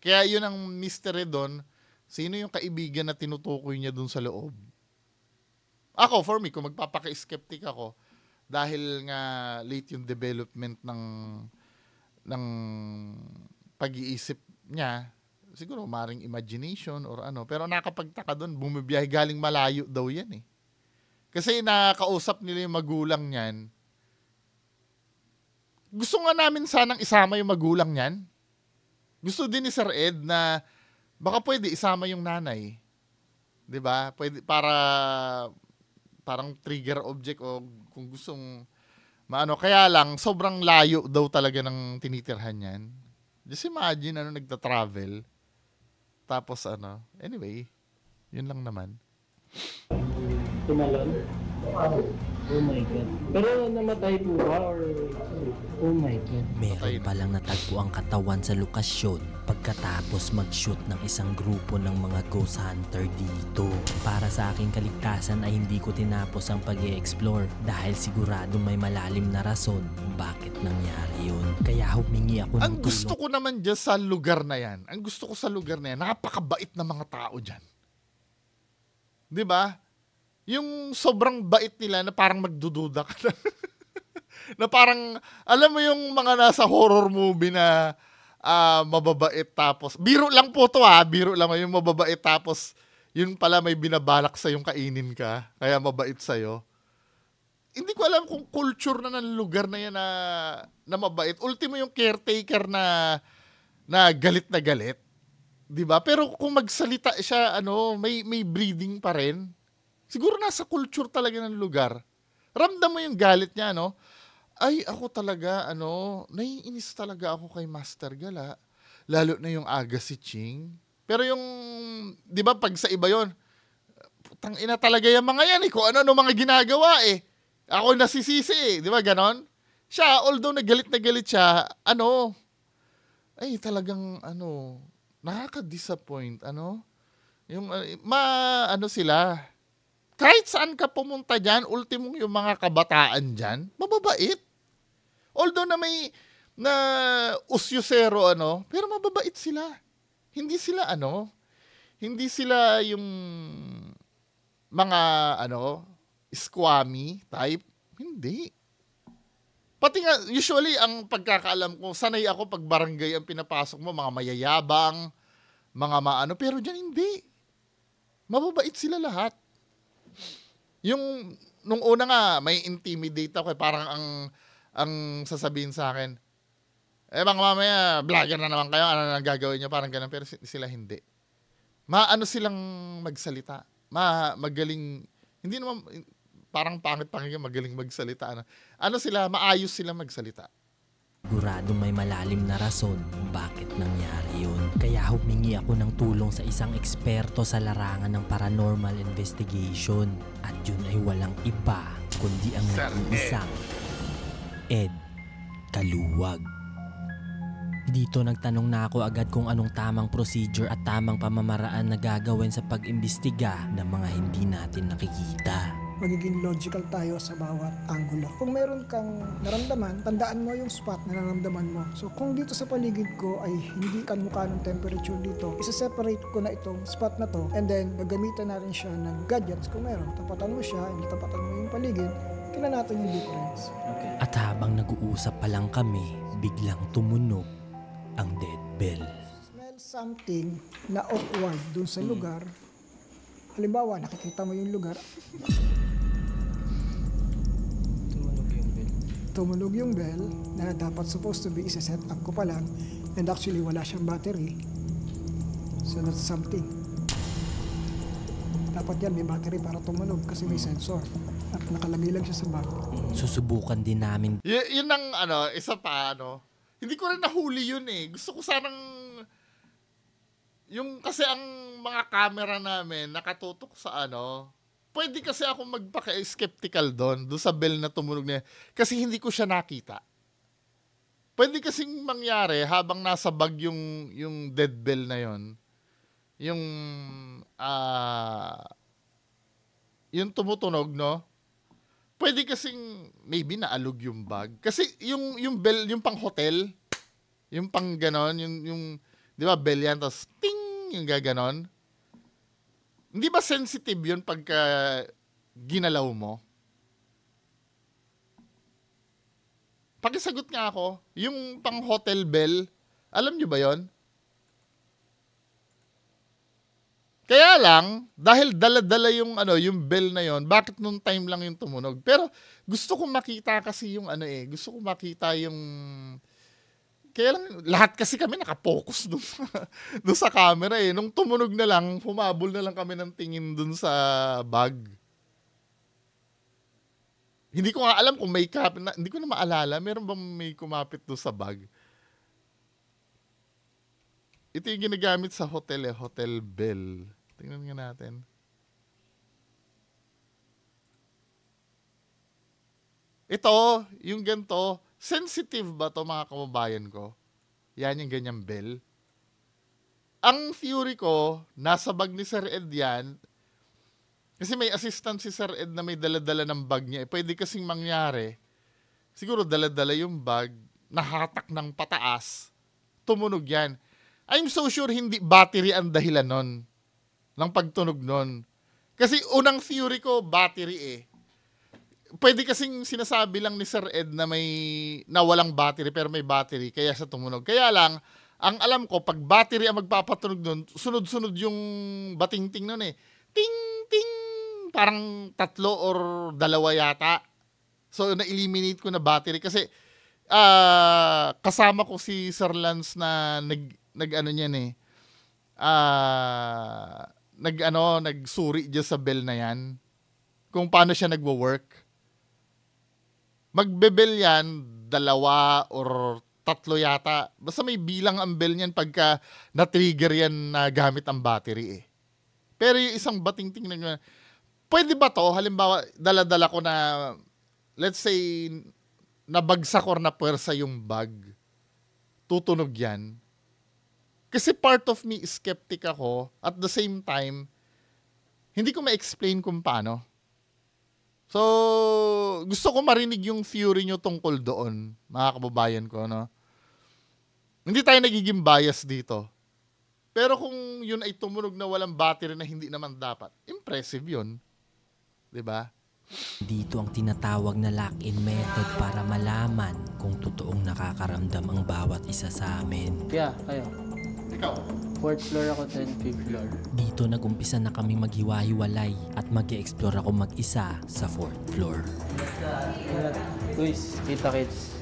Kaya yun ang mystery doon. Sino yung kaibigan na tinutukoy niya dun sa loob? Ako, for me, kung magpapaka-skeptic ako, dahil nga late yung development ng pag-iisip niya, siguro maring imagination or ano. Pero nakapagtaka dun, bumibiyahe galing malayo daw yan eh. Kasi nakausap nila yung magulang niyan. Gusto nga namin sanang isama yung magulang niyan. Gusto din ni Sir Ed na baka pwede isama yung nanay. 'Di ba? Pwede para parang trigger object o kung gustong maano. Kaya lang sobrang layo daw talaga ng tinitirhan niyan. Just imagine nagta-travel. Tapos anyway, yun lang naman. Tumalon? Oh my God. Pero namatay po ba or... Oh my God. Meron palang natagpo ang katawan sa lokasyon pagkatapos mag-shoot ng isang grupo ng mga ghost hunter dito. Para sa aking kaligtasan ay hindi ko tinapos ang pag-i-explore dahil sigurado may malalim na rason bakit nangyari yun. Kaya humingi ako ng tulong. Ang gusto ko naman dyan sa lugar na yan, napakabait na mga tao dyan. 'Di ba? Yung sobrang bait nila na parang magdududa ka na. Na parang, alam mo yung mga nasa horror movie na mababait tapos, biro lang po to biro lang yung mababait tapos, yun pala may binabalak sa yung kainin ka, kaya mabait sa'yo. Hindi ko alam kung culture na ng lugar na yan na mabait. Ultimo yung caretaker na galit na galit. 'Di ba? Pero kung magsalita siya, may breathing pa rin. Siguro nasa culture talaga ng lugar. Ramdam mo yung galit niya, Ay, ako talaga, naiinis talaga ako kay Master Gala. Lalo na yung aga si Ching. Pero yung, di ba, pag sa iba yon, putang ina talaga yung mga yan, kung ano mga ginagawa, Ako nasisisi, di ba, ganon? Siya, although na galit siya, ay, talagang, nakaka-disappoint, yung, sila, kahit saan ka pumunta dyan, ultimong yung mga kabataan dyan, mababait. Although na may usyusero, pero mababait sila. Hindi sila, hindi sila yung mga, squammy type. Hindi. Pati nga, usually, ang pagkakaalam ko, sanay ako pag barangay ang pinapasok mo, mga mayayabang, mga pero dyan hindi. Mababait sila lahat. Yung nung una nga may intimidate ako, parang ang sasabihin sa akin, mga mamaya vlogger na naman kayo, ano nang gagawin niyo, parang ganun, pero sila hindi. Silang magsalita. Magaling, hindi naman parang pangit magaling magsalita. Sila, maayos sila magsalita. Sigurado may malalim na rason bakit nangyari yun. Kaya humingi ako ng tulong sa isang eksperto sa larangan ng paranormal investigation. At yun ay walang iba kundi ang nag-iisang Ed Kaluwag. Dito nagtanong na ako agad kung anong tamang procedure at tamang pamamaraan na gagawin sa pag-imbestiga ng mga hindi natin nakikita. Magiging logical tayo sa bawat anggulo. Kung meron kang naramdaman, tandaan mo yung spot na naramdaman mo. So kung dito sa paligid ko ay hindi kan mukha ng temperature dito, isa-separate ko na itong spot na to and then gagamitan na rin siya ng gadgets kung meron. Tapatan mo siya, hindi tapatan mo yung paligid, tingnan natin yung difference. At habang nag-uusap pa lang kami, biglang tumunog ang dead bell. Smell something na awkward dun sa lugar. Halimbawa, nakikita mo yung lugar, tumunog yung bell na dapat supposed to be isa-set up ko pa lang and actually wala siyang battery. So that's something. Dapat yan may battery para tumunog kasi may sensor at nakalagay lang siya sa bag. Susubukan din namin Yun ang isa pa hindi ko rin nahuli yun eh. Gusto ko sanang yung kasi ang mga camera namin nakatutok sa pwede kasi ako magpaka-skeptical doon sa bell na tumunog niya kasi hindi ko siya nakita. Pwede kasing mangyari habang nasa bag yung dead bell na yon. Yung tumutunog, no? Pwede kasing maybe naalog yung bag. Kasi yung bell, yung pang hotel, yung pang ganon, yung di ba bell yan, tapos ting, yung gaganon. Hindi ba sensitive yun pagka ginalaw mo? Pakisagot nga ako, yung pang hotel bell, alam nyo ba yon? Kaya lang, dahil dala-dala yung bell na yon, bakit nung time lang yung tumunog? Pero gusto ko makita kasi yung gusto ko makita yung... Kaya lang, lahat kasi kami nakapokus dun sa camera eh. Nung tumunog na lang, humabol na lang kami ng tingin dun sa bag. Hindi ko nga alam kung may hindi ko na maalala, meron bang may kumapit dun sa bag? Ito yung ginagamit sa hotel hotel bell. Tingnan nga natin. Ito, yung ganito, sensitive ba to mga kababayan ko? Yan yung ganyang bell. Ang theory ko, nasa bag ni Sir Ed yan, kasi may assistant si Sir Ed na may dala-dala ng bag niya. Pwede kasing mangyari, siguro dala-dala yung bag, nahatak ng pataas, tumunog yan. I'm so sure hindi battery ang dahilan nun, ng pagtunog nun. Kasi unang theory ko, battery eh. Pwede kasing sinasabi lang ni Sir Ed na walang battery pero may battery kaya sa tumunog. Kaya lang, ang alam ko, pag battery ang magpapatunog nun, sunod-sunod yung bating-ting nun eh. Ting-ting! Parang 3 or 2 yata. So, na-eliminate ko na battery kasi kasama ko si Sir Lance na nagsuri dyan sa bell na yan. Kung paano siya nagwo-work. Magbe-bell yan, 2 or 3 yata. Basta may bilang ang bell niyan pagka na-trigger yan na gamit ang battery eh. Pero yung isang bating-ting na, pwede ba to? Halimbawa, dala-dala ko na, let's say, nabagsak or napuwersa yung bag. Tutunog yan. Kasi part of me is skeptic ako. At the same time, hindi ko ma-explain kung paano. So, gusto ko marinig yung theory nyo tungkol doon, mga kababayan ko, no? Hindi tayo nagiging bias dito. Pero kung yun ay tumunog na walang battery na hindi naman dapat, impressive yun. Diba? Dito ang tinatawag na lock-in method para malaman kung totoong nakakaramdam ang bawat isa sa amin. Yeah, kayo. Ikaw? 4th floor ako, 5th floor. Dito nag-umpisa na kami maghiwa-hiwalay at mag-e-explore ako mag-isa sa 4th floor. Ingat. Luis, kita kids.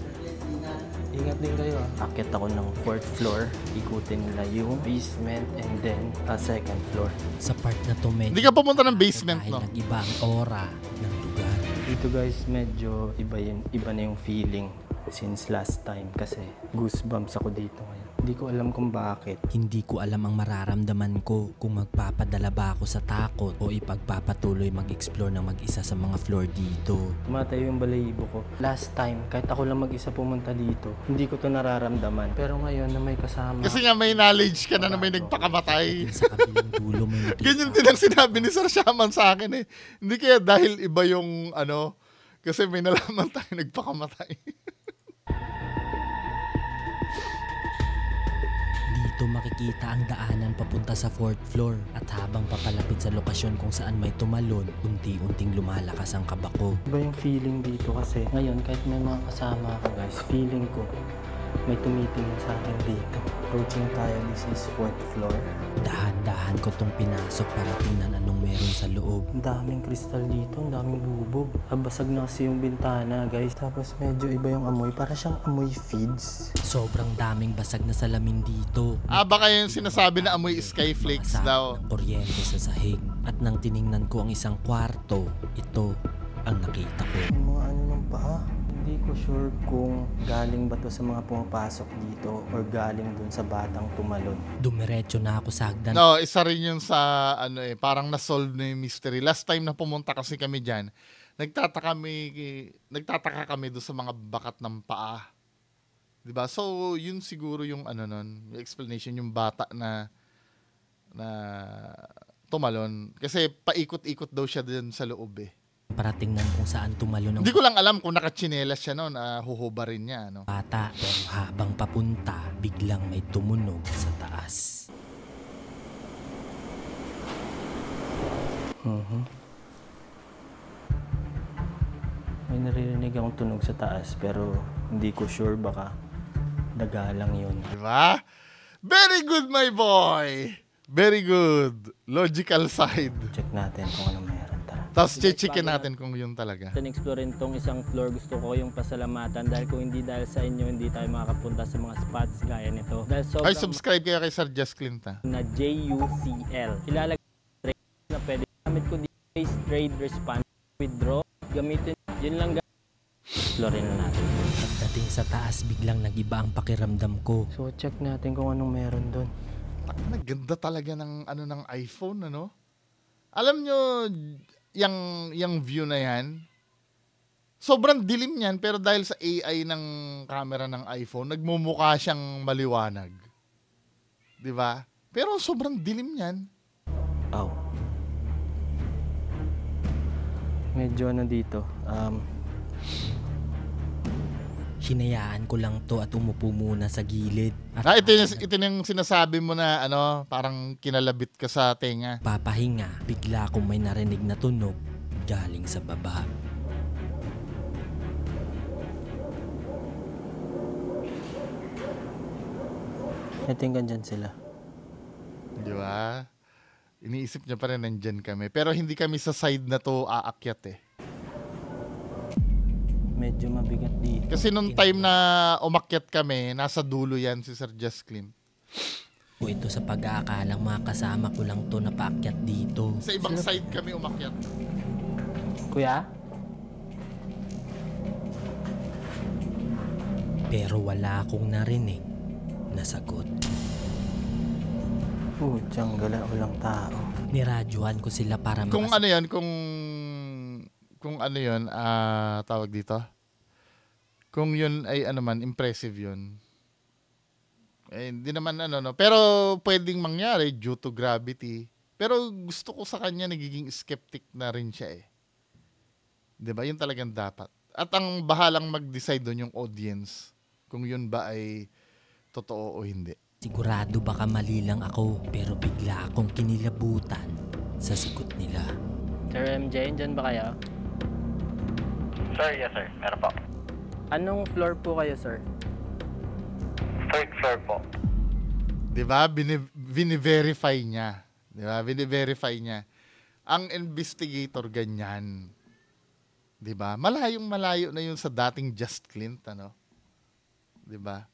Ingat din kayo ah. Akit ako ng 4th floor. Ikutin nila yung basement and then 2nd floor. Sa part na to medyo... Hindi ka pumunta ng basement, dahil no? nag-iba ang aura ng lugar. Dito guys, medyo iba na yung feeling since last time kasi goosebumps ako dito ngayon. Hindi ko alam kung bakit. Hindi ko alam ang mararamdaman ko kung magpapadala ba ako sa takot o ipagpapatuloy mag-explore ng mag-isa sa mga floor dito. Tumatayo yung balahibo ko. Last time, kahit ako lang mag-isa pumunta dito, hindi ko to nararamdaman. Pero ngayon na may kasama. Kasi nga may knowledge ka na may nagpakamatay. Sa kabilang dulo may nakita. Ganyan din ang sinabi ni Sir Shaman sa akin eh. Hindi kaya dahil iba yung ano, kasi may nalaman tayo nagpakamatay. Dito makikita ang daanan papunta sa 4th floor at habang papalapit sa lokasyon kung saan may tumalon, unti-unting lumalakas ang kaba ko. Iba yung feeling dito kasi ngayon kahit may mga kasama ako guys, feeling ko may tumitingin sa akin dito. Approaching tayo, this is 4th floor. Dahan-dahan ko tong pinasok para tingnan anong meron sa loob. Ang daming kristal dito, ang daming bubog. Basag na kasi yung bintana guys. Tapos medyo iba yung amoy, para siyang amoy feeds. Sobrang daming basag na salamin dito. Baka yung sinasabi na amoy skyflakes Mga daw. sako ng kuryente sa sahig. At nang tiningnan ko ang isang kwarto, ito ang nakita ko. Yung mga ano ng paa. Hindi ko sure kung galing ba to sa mga pumapasok dito or galing dun sa batang tumalon. Dumiretso na ako sa hagdan. No, isa rin yun sa ano eh, parang na-solve na yung mystery. Last time na pumunta kasi kami diyan, nagtataka kami doon sa mga bakat ng paa. 'Di ba? So, yun siguro yung ano nun, yung explanation yung bata na tumalon kasi paikot-ikot daw siya doon sa loob eh. Para tingnan kung saan tumalon ng Hindi ko lang alam kung nakatsinelas siya noon, huhubarin niya, no? bata. Pero habang papunta, biglang may tumunog sa taas. May naririnig akong tunog sa taas pero hindi ko sure, baka daga lang yun. Di ba? Very good, my boy! Very good. Logical side. Check natin kung ano meron. Tara. Tapos checkin natin kung yun talaga. Explore tong isang floor, gusto ko yung pasalamatan dahil kung hindi dahil sa inyo, hindi tayo makakapunta sa mga spots gaya nito. Dahil sobrang Ay, subscribe kayo kay Sir Just Clint, ha? na JUCL. Ilalagay na pwede. Gamit ko dito is trade response, withdraw, gamitin. Yun lang explorein na natin. Pagdating sa taas, biglang nag-iba ang pakiramdam ko. So check natin kung anong meron doon. Ganda talaga ng ano ng iPhone, ano? Alam nyo, yung view na yan, sobrang dilim yan, pero dahil sa AI ng camera ng iPhone, nagmumukha siyang maliwanag. Di ba? Pero sobrang dilim yan. Aw. Medyo ano dito. Hinayaan ko lang to at umupo muna sa gilid. At Ito yung sinasabi mo na ano, parang kinalabit ka sa tenga. papahinga, bigla akong may narinig na tunog galing sa baba. I think andyan sila. Di ba? Iniisip niya pa rin nandyan kami. Pero hindi kami sa side na to aakyat eh. Medyo mabigat dito. Kasi nung time na umakyat kami, nasa dulo yan si Sir Just Clint. O ito sa pag-aakalang mga kasama ko lang to na paakyat dito. Sa ibang side kami umakyat. Kuya? Pero wala akong narinig na sagot. Diyang gala, walang tao. Niradyohan ko sila para Kung ano yan, kung ano yun, tawag dito. Kung yun ay ano man, impressive yun. Eh, hindi naman ano, no. Pero pwedeng mangyari due to gravity. Pero gusto ko sa kanya, nagiging skeptic na rin siya eh. 'Di ba? Yun talagang dapat. At ang bahalang mag-decide doon yung audience. Kung yun ba ay totoo o hindi. Sigurado baka mali lang ako, pero bigla akong kinilabutan sa sagot nila. Sir MJ, dyan ba kayo? Sir, yes sir. Meron po. Anong floor po kayo, sir? Third floor po. 'Di ba? Bini-verify niya. 'Di ba? Bini-verify niya. Ang investigator ganyan. 'Di ba? Malayong malayo na 'yun sa dating Just Clint, ano? 'Di ba?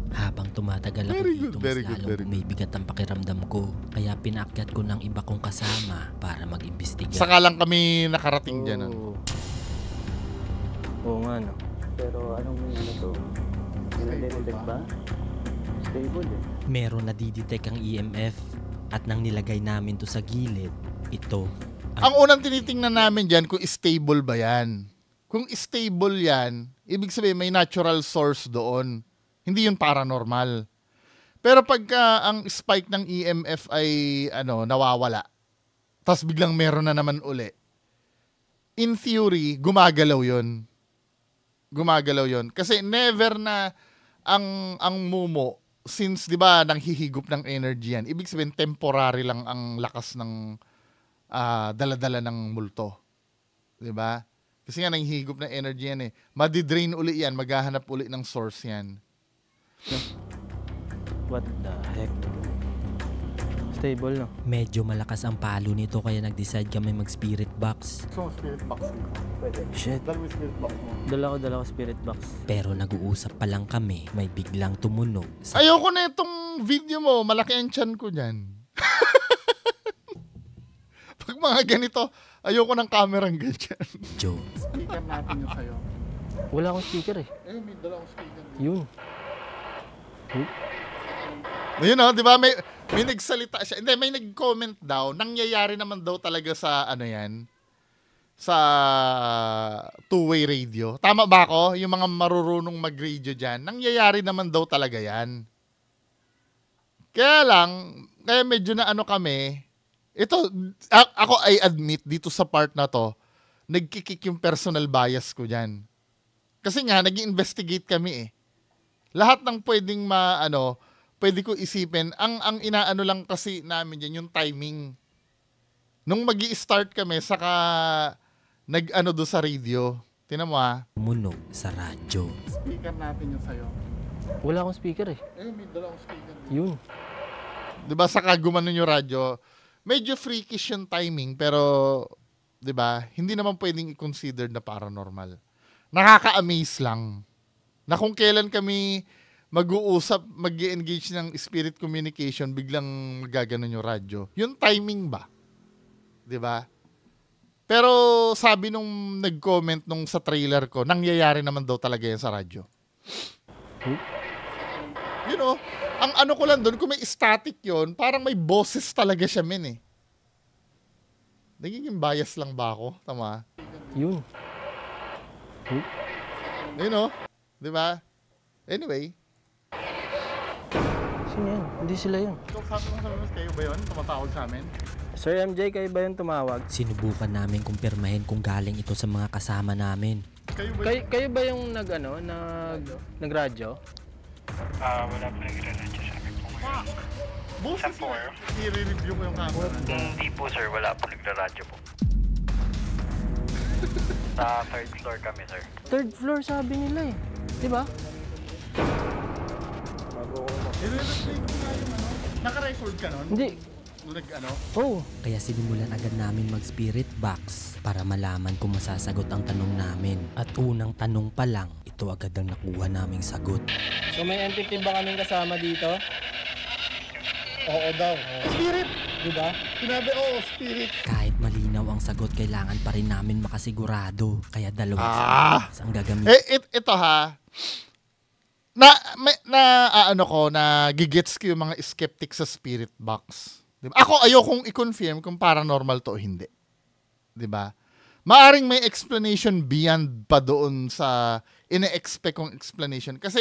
Habang tumatagal ako Very dito, good, very mas good, lalong very good. bumibigat ang pakiramdam ko. Kaya pinaakyat ko ng iba kong kasama para mag-imbestiga. Saka lang kami nakarating diyan. Ano? Oo nga, no? Pero anong ano to? Detect ba? Stable eh. Meron na didetect ang EMF at nang nilagay namin to sa gilid, ito Ang unang tinitingnan namin dyan kung stable ba yan. Kung stable yan, ibig sabihin may natural source doon. Hindi yun paranormal. Pero pagka ang spike ng EMF ay nawawala, tapos biglang meron na naman uli, in theory, gumagalaw yun. Gumagalaw yun. Kasi never na ang mumo, since di ba nanghihigop ng energy yan, ibig sabihin temporary lang ang lakas ng dala-dala ng multo. Di ba? Kasi nga nanghihigop ng energy yan eh. Madidrain uli yan, maghahanap uli ng source yan. What the heck? Stable, no? medyo malakas ang palo nito kaya nag-decide kami mag-spirit box. So, spirit box dito. Pwede. Shit. Dalawa spirit box mo. Dala ko spirit box. Pero nag-uusap pa lang kami, may biglang tumunog sa Ayoko na itong video mo. Malaki ang chan ko dyan. Pag mga ganito, ayoko ng camera ng ganyan. Joe. Speaker natin yung sa'yo. Wala akong speaker eh. Ayun, may dalawang speaker. Yun. Ayun di ba? May nagsalita siya. Hindi, may nag-comment daw. Nangyayari naman daw talaga sa sa two-way radio. Tama ba ako? Yung mga marurunong mag-radio dyan. Nangyayari naman daw talaga yan. Kaya medyo na kami. Ito, ako I admit dito sa part na to, nagkikik yung personal bias ko dyan. Kasi nga, nag-investigate kami eh. Lahat ng pwedeng pwede ko isipin, ang inaano lang kasi namin dyan, yung timing. Nung magi-start kami, saka doon sa radio. Tinan mo tumunog sa radyo. Speaker natin yung sa'yo. Wala akong speaker eh. Ayun, may dalawang speaker. Yun. Diba, saka gumanon yung radyo. Medyo freakish yung timing, pero, diba, hindi naman pwedeng i-consider na paranormal. Nakaka-amaze lang. Na kung kailan kami mag-uusap, mag-engage ng spirit communication, biglang magaganon yung radyo. Yung timing ba? Diba? Pero sabi nung nag-comment nung sa trailer ko, nangyayari naman daw talaga yan sa radyo. Ang ko lang doon, kung may static yon, parang may boses talaga siya eh. Nagiging bias lang ba ako? Tama? Yun. Diba? Anyway. Sino yan? Hindi sila yun. So, sabi mo kayo ba yun? Tumatawag sa amin? Sir MJ, kayo ba yung tumawag? Sinubukan namin kumpirmahin kung galing ito sa mga kasama namin. Kayo ba yung nagradyo? Wala po nagre-radyo sa amin po. Boses po, yun. I-review ko yung camera. Hindi po sir, wala po nagre-radyo po. Sa third floor kami sir. Third floor sabi nila eh. Diba? I-replay ko nga yung naka-record ka nun? Hindi. Oh. Kaya sinimulan agad namin mag-spirit box para malaman kung masasagot ang tanong namin. At unang tanong pa lang, ito agad ang nakuha naming sagot. So may entity ba kaming kasama dito? Oo daw. Spirit! Diba? Sinabi, spirit. Kahit malinaw ang sagot, kailangan pa rin namin makasigurado. Kaya dalawang box ang gagamitin. Ito gigets ko yung mga skeptic sa spirit box. Diba? Ako ayokong i-confirm kung paranormal to o hindi. 'Di ba? Maaring may explanation beyond pa doon sa ine-expect kong explanation. Kasi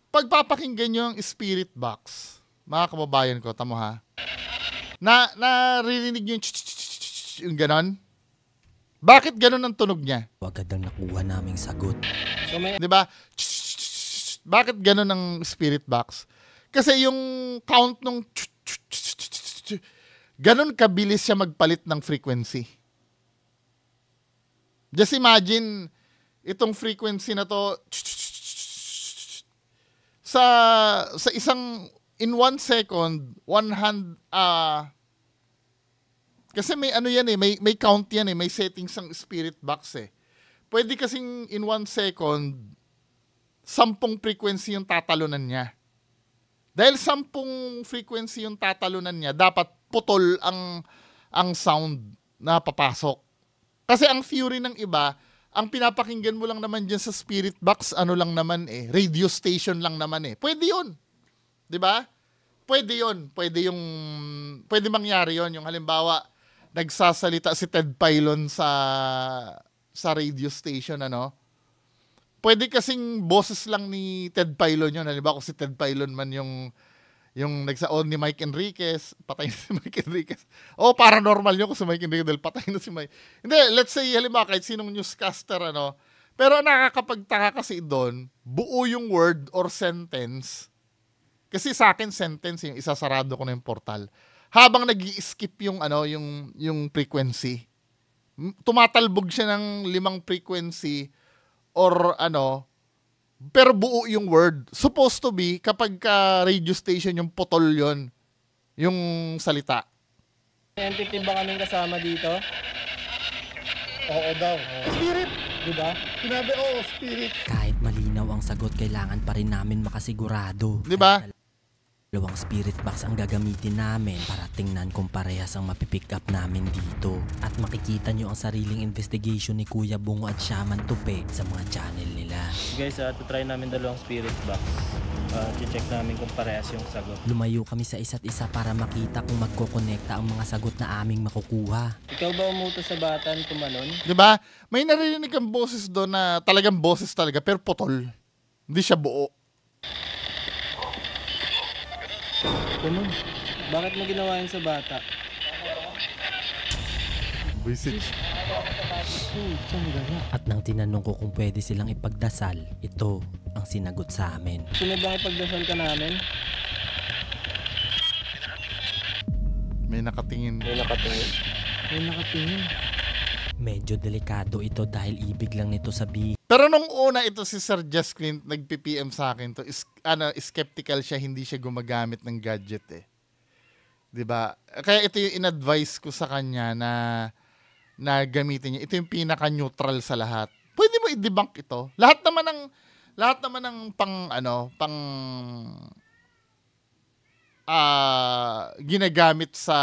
pagpapakinggan nyo ang spirit box, mga kababayan ko, tamo ha, naririnig nyo yung ganon? Bakit ganon ang tunog niya? Agad ang nakuha naming sagot. So may... 'Di ba? Bakit ganon ang spirit box? Kasi yung count nung ganon kabilis siya magpalit ng frequency. Just imagine itong frequency na to sa isang in 1 second, kasi may may count yan may settings ang spirit box Pwede kasing in 1 second 10 frequency yung tatalunan niya. Dahil 10 frequency yung tatalunan niya, dapat putol ang sound na papasok. Kasi ang theory ng iba, ang pinapakinggan mo lang naman dyan sa spirit box, ano lang naman radio station lang naman Pwede yun. 'Di ba? Pwede yun. Pwede mangyari yun. Yung halimbawa, nagsasalita si Ted Pilon sa radio station, ano? Pwede kasing boses lang ni Ted Pilon yun. Halimbawa, kung si Ted Pilon man yung nagsaon ni Mike Enriquez, patay na si Mike Enriquez. Paranormal yun kung si Mike Enriquez dahil patay na si Mike. Hindi, let's say, halimbawa, kahit sinong newscaster, ano? Pero nakakapagtaka kasi doon, buo yung word or sentence. Kasi sa akin, sentence, yung isasarado ko na yung portal. Habang nag-i-skip yung, yung frequency. Tumatalbog siya ng 5 frequency or pero buo yung word. Supposed to be, kapag ka radio station yung putol yon yung salita. Entity ba kaming kasama dito? Oo daw. Spirit! Diba? Sinabi, spirit. Kahit malinaw ang sagot, kailangan pa rin namin makasigurado. Diba? Dalawang spirit box ang gagamitin namin para tingnan kung parehas ang mapipick up namin dito. At makikita nyo ang sariling investigation ni Kuya Bungo at Shaman Tupe sa mga channel nila. Guys, try namin dalawang spirit box. I-check namin kung parehas yung sagot. Lumayo kami sa isa't isa para makita kung magkokonekta ang mga sagot na aming makukuha. Ikaw ba umutos sa batan tumalon? Diba? May narinig kang boses doon na talagang boses talaga pero putol. Hindi siya buo. Ganun. Bakit mo ginawa yun sa bata? Basic. At nang tinanong ko kung pwede silang ipagdasal, ito ang sinagot sa amin. Sunod bang ipagdasal ka namin? May nakatingin. May nakatingin. Medyo delikado ito dahil ibig lang nito sabihin. Pero nung una ito si Sir Just Clint nag-PPM sa akin to, skeptical siya, hindi siya gumagamit ng gadget 'Di ba? Kaya ito yung in-advise ko sa kanya na gamitin niya. Ito yung pinaka-neutral sa lahat. Pwede mo i-debunk ito. Lahat naman ng ginagamit sa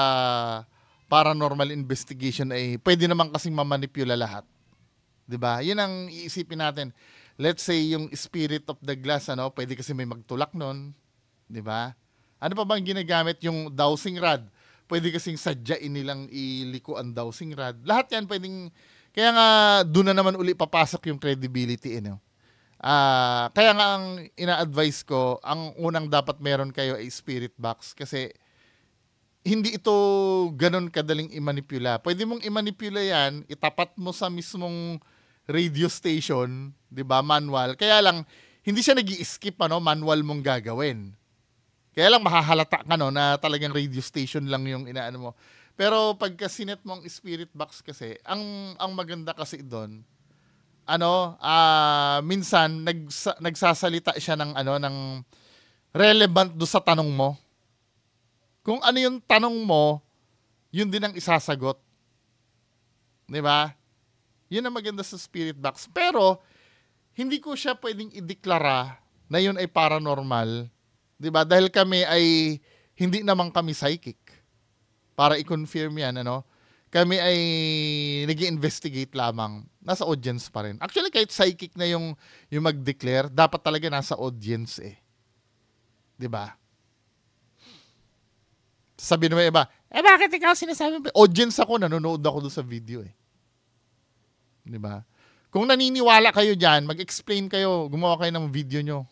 paranormal investigation ay pwede naman kasing mamanipula lahat. 'Di ba? 'Yun ang iisipin natin. Let's say yung spirit of the glass, pwede kasi may magtulak nun. 'Di ba? Ano pa bang ginagamit? Yung dowsing rod. Pwede kasing sadyain nilang iliko ang dowsing rod. Lahat yan pwedeng, kaya nga doon na naman uli papasok yung credibility. Kaya nga ang ina-advise ko, ang unang dapat meron kayo ay spirit box kasi hindi ito ganun kadaling i-manipula. Pwede mong i-manipula yan, itapat mo sa mismong radio station, 'di ba, manual. Kaya lang hindi siya nag-i-skip manual mong gagawin. Kaya lang mahahalata ka na talagang radio station lang yung inaano mo. Pero pagka sinet mo ang spirit box kasi, ang maganda kasi doon, minsan nagsasalita siya ng ng relevant do sa tanong mo. Kung ano yung tanong mo, yun din ang isasagot. 'Di ba? Yun ang maganda sa spirit box. Pero hindi ko siya pwedeng ideklara na yun ay paranormal. 'Di ba? Dahil kami ay hindi naman kami psychic. Para i-confirm 'yan, Kami ay nag-i-investigate lamang. Nasa audience pa rin. Actually, kahit psychic na yung mag-declare, dapat talaga nasa audience 'Di ba? Sabi naman iba, bakit ikaw sinasabi mo? Audience ako, nanonood ako doon sa video 'Di ba? Kung naniniwala kayo diyan, mag-explain kayo, gumawa kayo ng video nyo.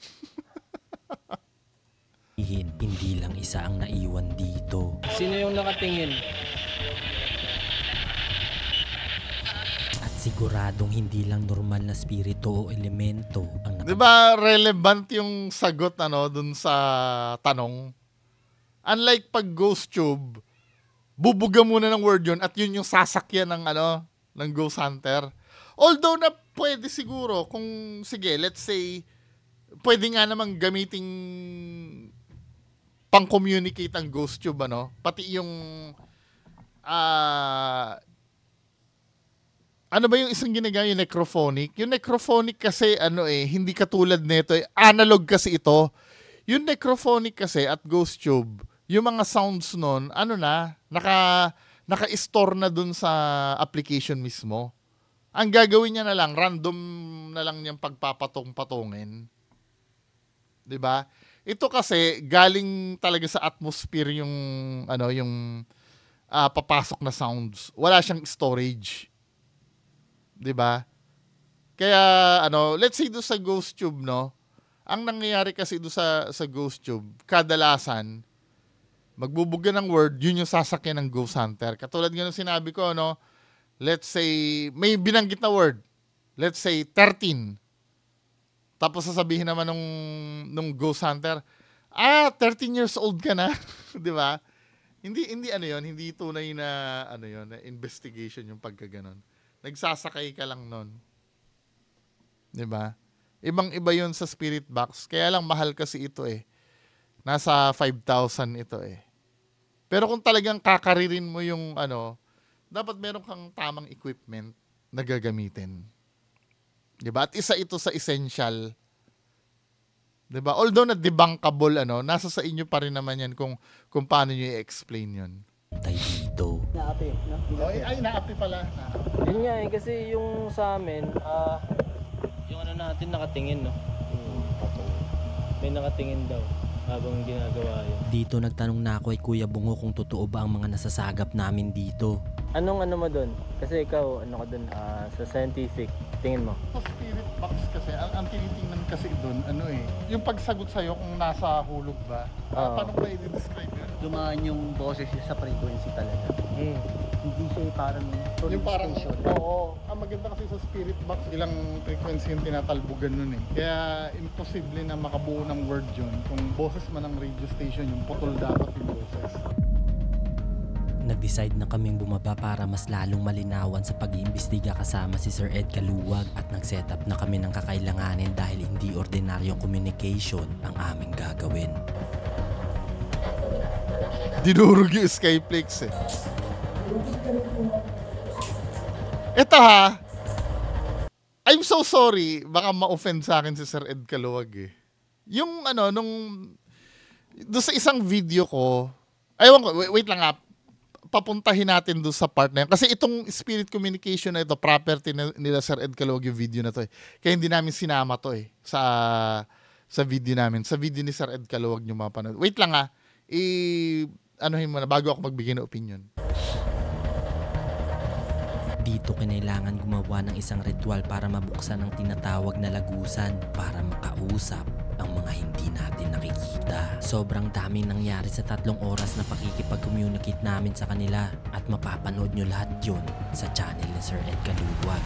Hindi lang isa ang naiwan dito. Sino yung nakatingin? At siguradong hindi lang normal na spirito o elemento ang 'Di ba relevant yung sagot dun sa tanong? Unlike pag ghost tube, bubuga muna ng word yun at yun yung sasakyan ng ghost hunter. Although na pwede siguro kung sige, let's say pwede nga namang gamiting pang-communicate ang ghost tube pati yung ano ba yung isang ginagawa yung necrophonic? Yung necrophonic kasi hindi katulad nito, analog kasi ito. Yung necrophonic kasi at ghost tube, yung mga sounds nun, naka-store na dun sa application mismo. Ang gagawin niya na lang, random na lang niyang pagpapatong-patungin. 'Di ba? Ito kasi galing talaga sa atmosphere yung papasok na sounds. Wala siyang storage. 'Di ba? Kaya let's say do sa Ghost Tube, no. Ang nangyayari kasi do sa Ghost Tube, kadalasan magbubuga ng word, yun yung sasakyan ng Ghost Hunter. Katulad ng sinabi ko, no. Let's say may binanggit na word. Let's say 13. Tapos sasabihin naman nung Ghost Hunter, 13 years old ka na, 'di ba? Hindi hindi tunay na na investigation yung pagkaganon. Nagsasakay ka lang nun. 'Di ba? Ibang-iba 'yun sa spirit box. Kaya lang mahal kasi ito eh. Nasa 5,000 ito eh. Pero kung talagang kakaririn mo yung dapat meron kang tamang equipment na gagamitin. 'Di ba? At isa ito sa essential. 'Di ba? Although na debunkable nasa sa inyo pa rin naman 'yan kung paano niyo i-explain 'yon. Tayo dito. Naapi, no? Ay, naapi pala. Yun nga kasi yung sa amin, yung natin nakatingin, no? May nakatingin daw habang ginagawa yun. Dito nagtanong na ako kay Kuya Bungo kung totoo ba ang mga nasasagap namin dito. Anong mo doon? Kasi ikaw, ka doon, sa scientific, tingin mo? Sa spirit box kasi, ang tinitingnan kasi doon, yung pagsagot sa'yo kung nasa hulog ba, paano ba i-describe yun? Dumaan yung boses niya sa frequency talaga. Hindi siya parang Yung parang, station. oo. Ang maganda kasi sa spirit box, ilang frequency yung tinatalbugan nun eh. Kaya imposible na makabuo ng word yun. Kung boses man ng radio station, yung putol dapat yung boses. Nag-decide na kaming bumaba para mas lalong malinawan sa pag-iimbestiga kasama si Sir Ed Kaluwag at nag-set up na kami ng kakailanganin dahil hindi ordinaryong communication ang aming gagawin. Dinurog yung Skyplex eh. Ito ha, I'm so sorry, baka ma-offend sa akin si Sir Ed Kaluwag eh. Yung doon sa isang video ko, wait lang papuntahin natin doon sa part na yun. Kasi itong spirit communication na ito, property nila Sir Ed Kaluwag yung video na to eh. Kaya hindi namin sinama to eh sa video namin. Sa video ni Sir Ed Kaluwag nyo mapanood. Wait lang anuhin mo na bago ako magbigay ng opinion. Dito kinailangan gumawa ng isang ritual para mabuksan ang tinatawag na lagusan para makausap ang mga hindi natin nakikita. Sobrang daming nangyari sa 3 oras na pakikipag-communicate namin sa kanila at mapapanood nyo lahat yun sa channel ni Sir Ed Kaluwag.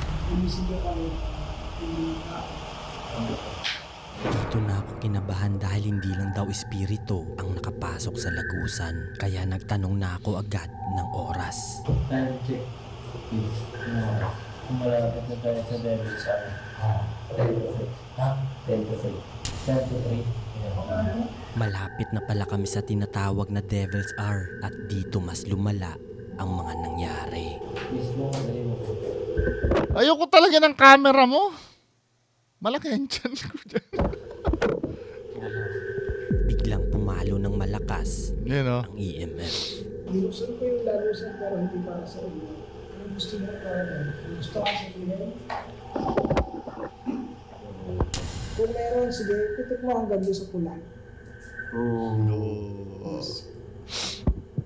Dito na ako kinabahan dahil hindi lang daw espiritu ang nakapasok sa lagusan. Kaya nagtanong na ako agad ng oras. Time check. Kung malapit na tayo sa Devil's Hour. 10 to 3. Malapit na pala kami sa tinatawag na Devil's Hour at dito mas lumala ang mga nangyari. Ayoko talaga ng camera mo. Malaki ang tiyan ko dyan. Biglang pumalo ng malakas Yan ang EMF. Binuksan ko yung lalusan pero hindi para sa inyo. Anong gusto mo para gusto ka sabihin? Kung meron, sige, pitik mo hanggang doon sa pula.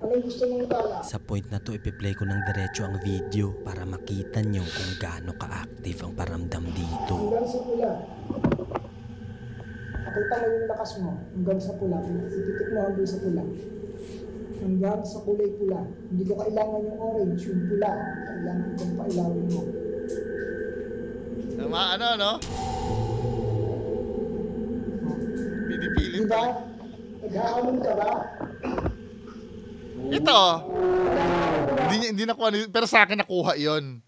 Anong gusto mong tala? Sa point na to ipi-play ko ng diretso ang video para makita nyo kung gaano ka-active ang paramdam dito. Hanggang sa pula. Pakita mo yung lakas mo hanggang sa pula. Ipitik mo hanggang sa pula. Hanggang sa kulay pula. Hindi ko kailangan yung orange, yung pula. Kailangan kong pailawin mo. Ano? Pinipilit. Diba? Nag-aamin ka ba? Ito. Hindi nakuha. Pero sa akin nakuha yon.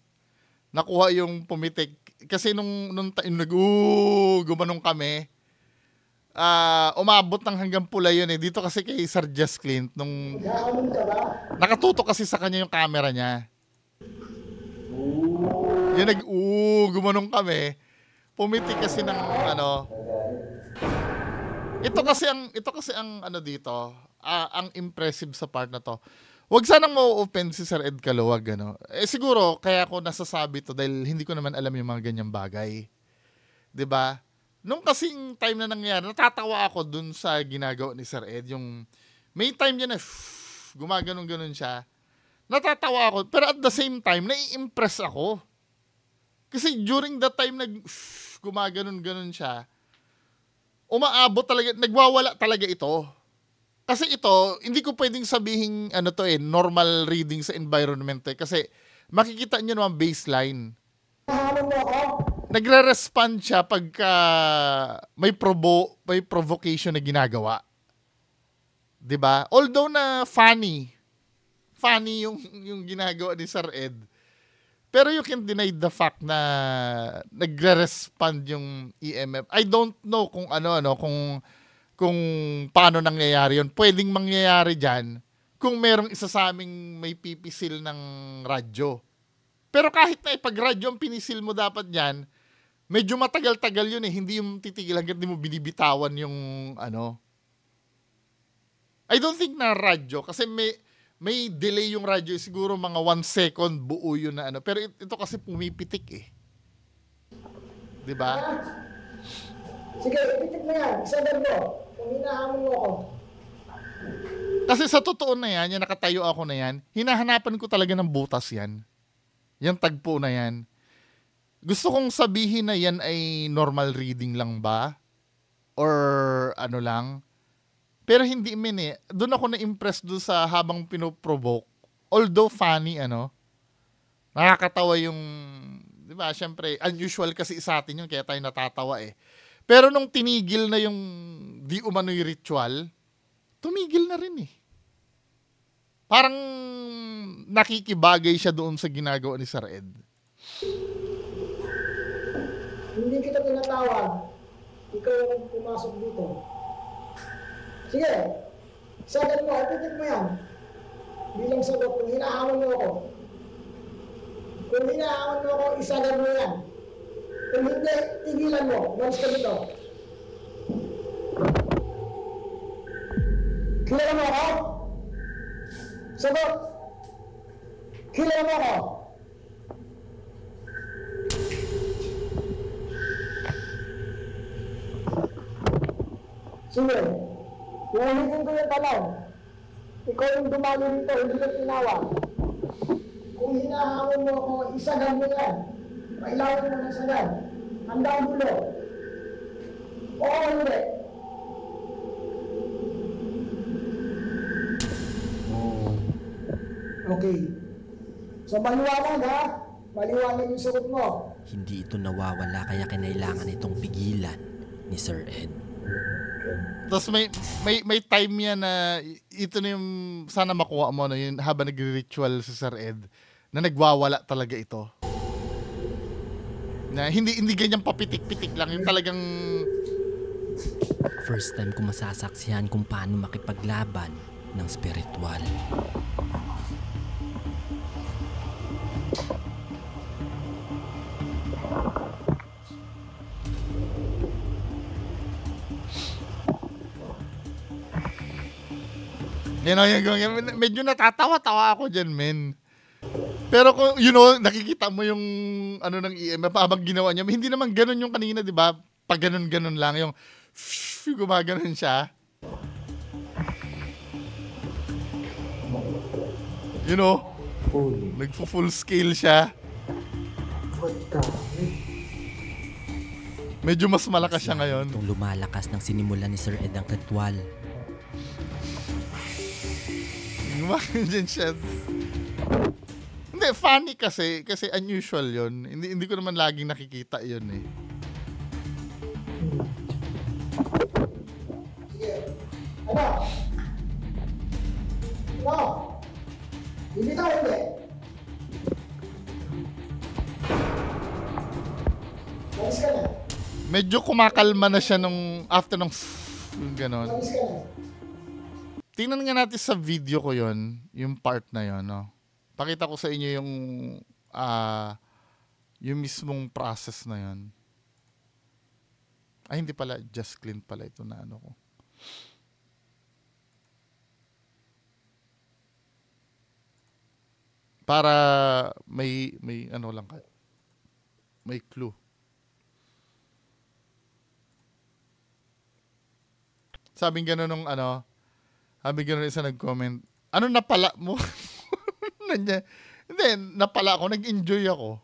Nakuha yung pumitik. Kasi nung gumanong kami, umabot ng hanggang pula yun eh. Dito kasi kay Sir Just Clint, nung nakatutok kasi sa kanya yung camera niya. Yun gumanong kami. Pumitik kasi ng Ito kasi ang dito, ang impressive sa part na to. Wag sanang ma-open si Sir Ed Caluwag, ano. Siguro, kaya ako nasasabi to dahil hindi ko naman alam yung mga ganyang bagay. 'Di ba? Nung kasing time na nangyari, natatawa ako dun sa ginagawa ni Sir Ed. Yung may time niya na gumaganon-ganon siya. Natatawa ako. Pero at the same time, nai-impress ako. Kasi during that time na gumaganon-ganon siya, umaabot talaga, nagwawala talaga ito. Kasi ito, hindi ko pwedeng sabihin normal reading sa environment kasi makikita niyo naman baseline. Nagre-respond siya pagka may provocation na ginagawa. 'Di ba? Although na funny yung ginagawa ni Sir Ed. Pero you can deny the fact na nagre-respond yung EMF. I don't know kung kung paano nangyayari yun. Pwedeng mangyayari dyan kung merong isa sa aming may pipisil ng radyo. Pero kahit na ipag-radyo ang pinisil mo dapat dyan, medyo matagal-tagal yun eh. Hindi yung titigil hanggang di mo binibitawan yung I don't think na radyo kasi may delay yung radyo. Siguro mga 1 second buo yun na Pero ito kasi pumipitik eh. Diba? Sige, ipitik mo yan. Isagal mo. Kung hinahamon mo ako. Kasi sa totoo na yan, yung nakatayo ako na yan, hinahanapan ko talaga ng butas yan. Yung tagpo na yan. Gusto kong sabihin na yan ay normal reading lang ba? Or ano lang? Pero hindi doon ako na-impress doon sa habang pinoprovoke. Although funny, nakakatawa yung, di ba, syempre, unusual kasi sa atin yun, kaya tayo natatawa eh. Pero nung tinigil na yung di umano'y ritual, tumigil na rin eh. Parang nakikibagay siya doon sa ginagawa ni Sir Ed. Hindi kita tinatawag. Ikaw yung pumasok dito. Sige, sagot mo, ipitik mo yan. Bilang sagot, kung hinahamon mo ako. Kung hinahamon mo ako, isagot mo yan. Kung hindi, tigilan mo. Malis ka dito. Kilala mo ako? Sagot. Kilala mo ako? Sige. Uulitin ko yung tanong. Ikaw yung dumalo dito, hindi ka tinawag. Kung hinahamon mo ako, isagad mo yan. Kailangan mo ng sagad. Handa ang bulo. Oo, hindi. Okay. So, maliwanag ha? Maliwanag yung sagot mo. Hindi ito nawawala kaya kinailangan itong pigilan ni Sir Ed. Tapos may time yan na ito na yung sana makuha mo yun habang nagre-ritual si Sir Ed na nagwawala talaga ito. Na hindi ganyan papitik-pitik lang yung talagang First time ko masasaksihan kung paano makipaglaban ng spiritual. medyo natatawa-tawa ako dyan, men. Pero kung, nakikita mo yung ng EMF habang ginawa niya, hindi naman ganun yung kanina, di ba? Pag ganun-ganun lang, yung gumaganon siya. Nagpo-full scale siya. Medyo mas malakas siya ngayon. Itong lumalakas ng sinimulan ni Sir Ed ang ritual. Gumagano siya. Hindi, funny kasi unusual yun. Hindi ko naman laging nakikita yun eh. Sige. Ano? No. Hindi ka hindi. Malis ka na. Medyo kumakalma na siya after nung ganon. Malis ka na. Tingnan nga natin sa video ko yon, yung part na yon, no. Pakita ko sa inyo yung mismong process na yon. Ay, hindi pala, just clean pala ito na ko. Para may ano lang kayo. May clue. Sabing gano'n nung ano, sabi gano'n isa nag-comment, ano napala mo? Nanya, hindi, napala ako, nag-enjoy ako.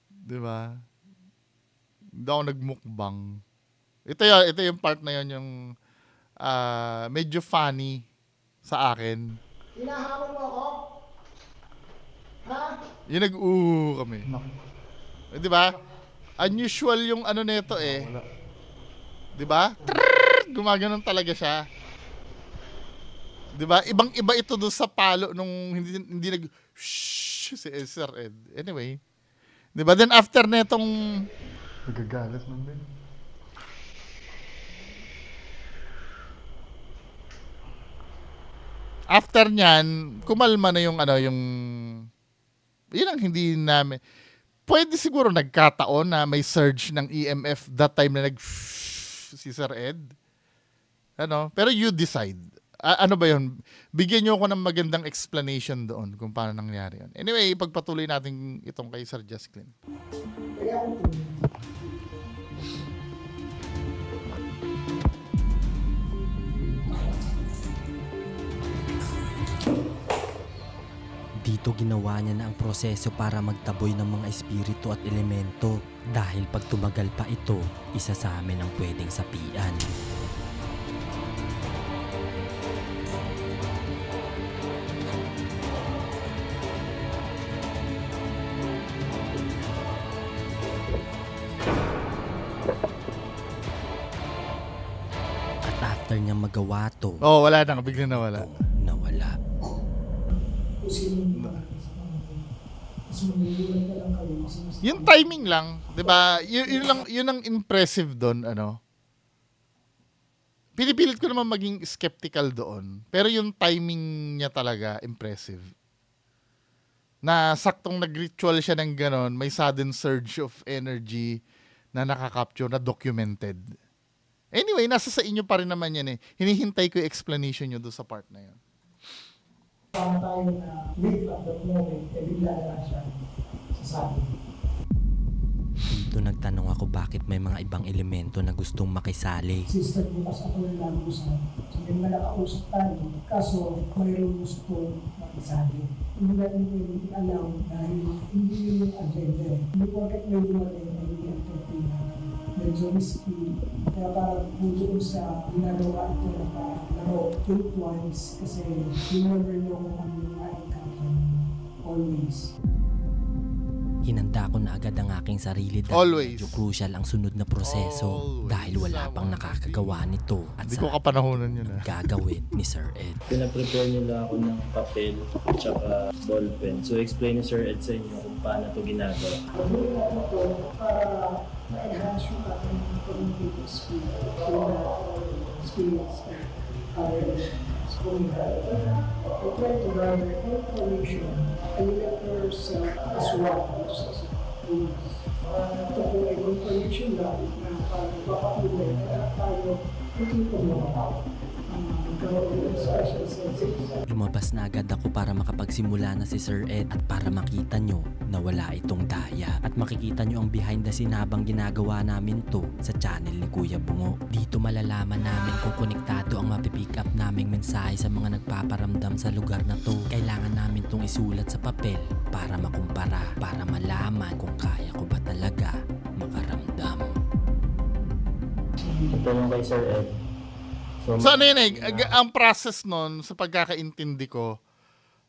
Diba? Hindi ako nagmukbang. Ito yung part na yun, yung medyo funny sa akin. Hinahamon mo ako? Ha? Yung kami. Di ba? Unusual yung ano nito eh. Di ba? Gumaganon talaga siya. Di ba? Ibang-iba ito doon sa palo nung hindi nag shh si Sir Ed. Anyway. Di ba? Then after netong nagagalit man din. After niyan, kumalma na yung ano, yung yun ang hindi namin. Pwede siguro nagkataon na may surge ng EMF that time na si Sir Ed. Ano? Pero you decide. Ano ba yun? Bigyan nyo ako ng magandang explanation doon kung paano nangyari yun. Anyway, ipagpatuloy natin itong kay Sir Jasklin. Dito ginawa niya na ang proseso para magtaboy ng mga espiritu at elemento dahil pag tumagal pa ito, isa sa amin ang pwedeng sapian. At after niya magawa to, Oh, wala na. Biglang nawala. nawala. Yung timing lang, 'di ba? Yun ang impressive doon, ano. Pinipilit ko naman maging skeptical doon, pero yung timing niya talaga impressive. Na saktong nag-ritual siya ng ganon, may sudden surge of energy na nakakapture, na documented. Anyway, nasa sa inyo pa rin naman yan eh. Hinihintay ko yung explanation nyo doon sa part na yun. Tama tayo na wave of the moment, bigla na lang siya sasabi. Dito nagtanong ako bakit may mga ibang elemento na gustong makisali. Sister, bukas ako yung nag-usap. So, may mga nakausap tayo, kaso mayroong gusto makisabi. Hindi natin pwedeng i-allow dahil hindi yun yung agenda. Hindi porket may dumating na hindi entertain natin. Medyo risky. Kaya parang doon sa ginagawa ito na laro, kill twice kasi you never know kung ano yung ma-encounter. Always. Hinanda ko na agad ang aking sarili dahil Always. medyo crucial ang sunod na proseso Always. dahil wala pang nakakagawa nito at Hindi ko kapanahonan yun ah. gagawin ni Sir Ed. Pinaprepare nila ako ng papel at saka ballpen. So explain ni Sir Ed sa inyo kung paano ito ginagawa. Gawin natin ito para ma-enhance yung ating communicative skill with experience and other elements. Kung I try to gather information, I let yourself as well dito sa ito po ay information lang na papakulay na tayo hindi po mo magkaroon ng special senses. Lumabas na agad ako para makapagsimula na si Sir Ed at para makita nyo na wala itong daya at makikita nyo ang behind the scene habang ginagawa namin to sa channel ni Kuya Bungo. Dito malalaman namin kung konektado ang mapipick up naming mensahe sa mga nagpaparamdam sa lugar na to. Kailangan namin tong isulat sa papel para makumpara, para malaman kung kaya ko ba talaga makaramdam. Ito yung kay Sir Ed. So ano yun eh, ang process nun, sa pagkakaintindi ko,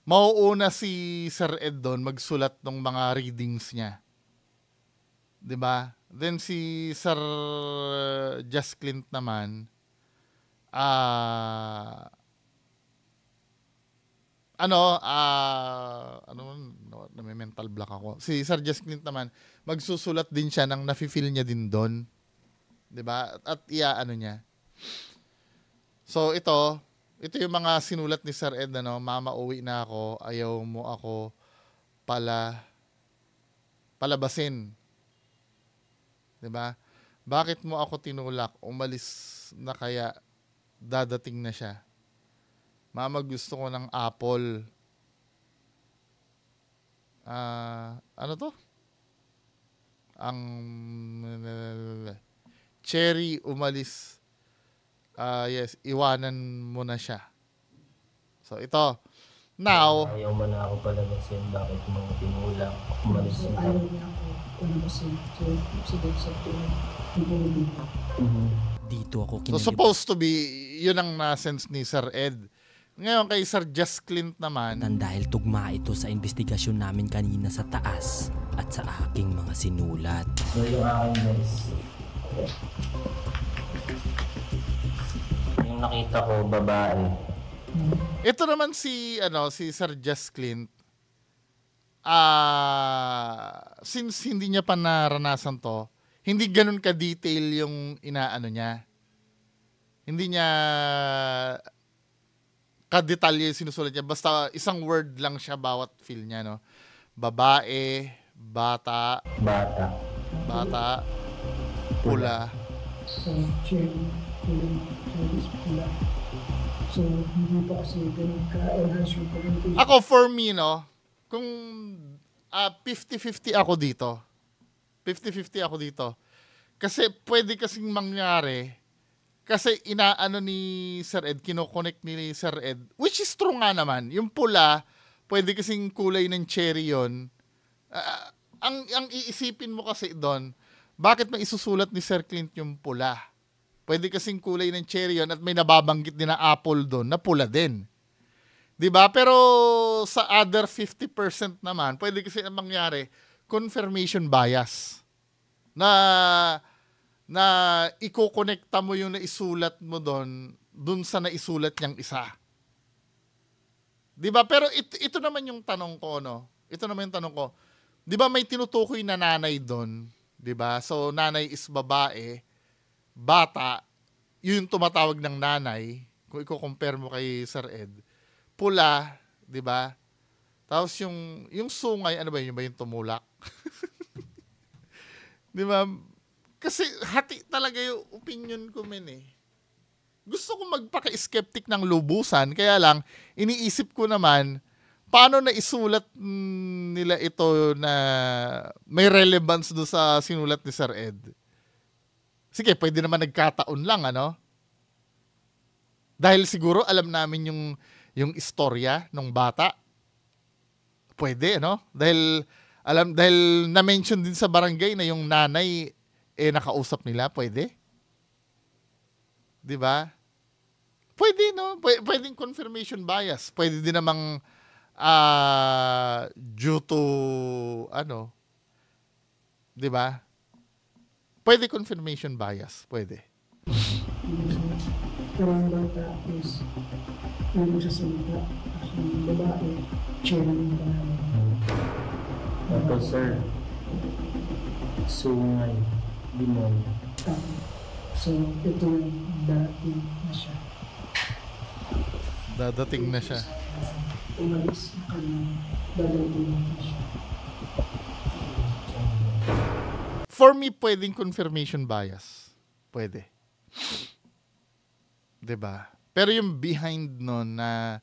mauuna si Sir Ed doon magsulat ng mga readings niya. 'Di ba? Then si Sir Just Clint naman, may mental block ako. Si Sir Just Clint naman, magsusulat din siya ng nafi-feel niya din doon. 'Di ba? At ano niya. So ito yung mga sinulat ni Sir Ed, ano, mama uwi na ako, ayaw mo ako palabasin. 'Di ba? Bakit mo ako tinulak? Umalis na kaya dadating na siya. Mama, gusto ko ng apple. Ano to? Ang Cherry umalis. Yes, iwanan mo na siya. So ito. Now, Ayaw mo na ako palabasin. Bakit mo tinulang? Umalis So, na. ayaw niya ako palabasin. So, sige, sa tulad. Ibigin niya. Dito ako so kinalib. supposed to be, yun ang na-sense ni Sir Ed. Ngayon kay Sir Just Clint naman, Dahil tugma ito sa investigasyon namin kanina sa taas at sa aking mga sinulat. So yung akin guys. Yung nakita ko, babae. ito naman si Sir Just Clint. Since hindi niya pa naranasan to, hindi ganun ka-detail yung inaano niya. Hindi niya ka-detalye yung sinusulat niya. Basta isang word lang siya bawat feel niya, no? Babae, bata, pula. So, cherry, pula. So, hindi pa kasi ganun ka-enhance yung communication. Ako, for me, no, kung 50-50 ako dito. 50-50 ako dito. Kasi pwede kasing mangyari, kasi inaano ni Sir Ed, kinoconnect ni Sir Ed, which is true nga naman. Yung pula, pwede kasing kulay ng cherry yun. Ang iisipin mo kasi doon, bakit may isusulat ni Sir Clint yung pula? Pwede kasing kulay ng cherry yun at may nababanggit din na apple doon na pula din. 'Di ba? Pero sa other 50% naman, pwede kasi ang mangyari, confirmation bias. Na iko-connecta mo yung naisulat mo doon sa naisulat niyang isa. 'Di ba? Pero ito naman yung tanong ko, no? Ito naman yung tanong ko. 'Di ba may tinutukoy na nanay doon, 'di ba? So nanay is babae, bata, yun yung tumatawag ng nanay, kung i-compare mo kay Sir Ed. Pula, 'di ba? Tapos yung sungay, ano ba yun? Ba yung tumulak? 'Di ba? Kasi hati talaga yung opinion ko eh. Gusto ko magpaka-skeptic ng lubusan, kaya lang iniisip ko naman paano na isulat nila ito na may relevance do sa sinulat ni Sir Ed. Sige, pwede naman nagkataon lang, ano? Dahil siguro alam namin yung istorya ng bata. Pwede, no? Dahil na-mention din sa barangay na yung nanay nakausap nila, pwede? 'Di ba? Pwede, no? Pwedeng confirmation bias. Pwede din namang due to 'di ba? Pwede confirmation bias, pwede. Pero ang bata is, ano siya salita, actually, babae, cherry yung pangalan. Ito sir, sungay, demonyo. So, ito yung dating na siya. Dadating na siya. Umalis na kanyang dadating na siya. For me, pwedeng confirmation bias. Pwede. 'Di ba? Pero yung behind nun na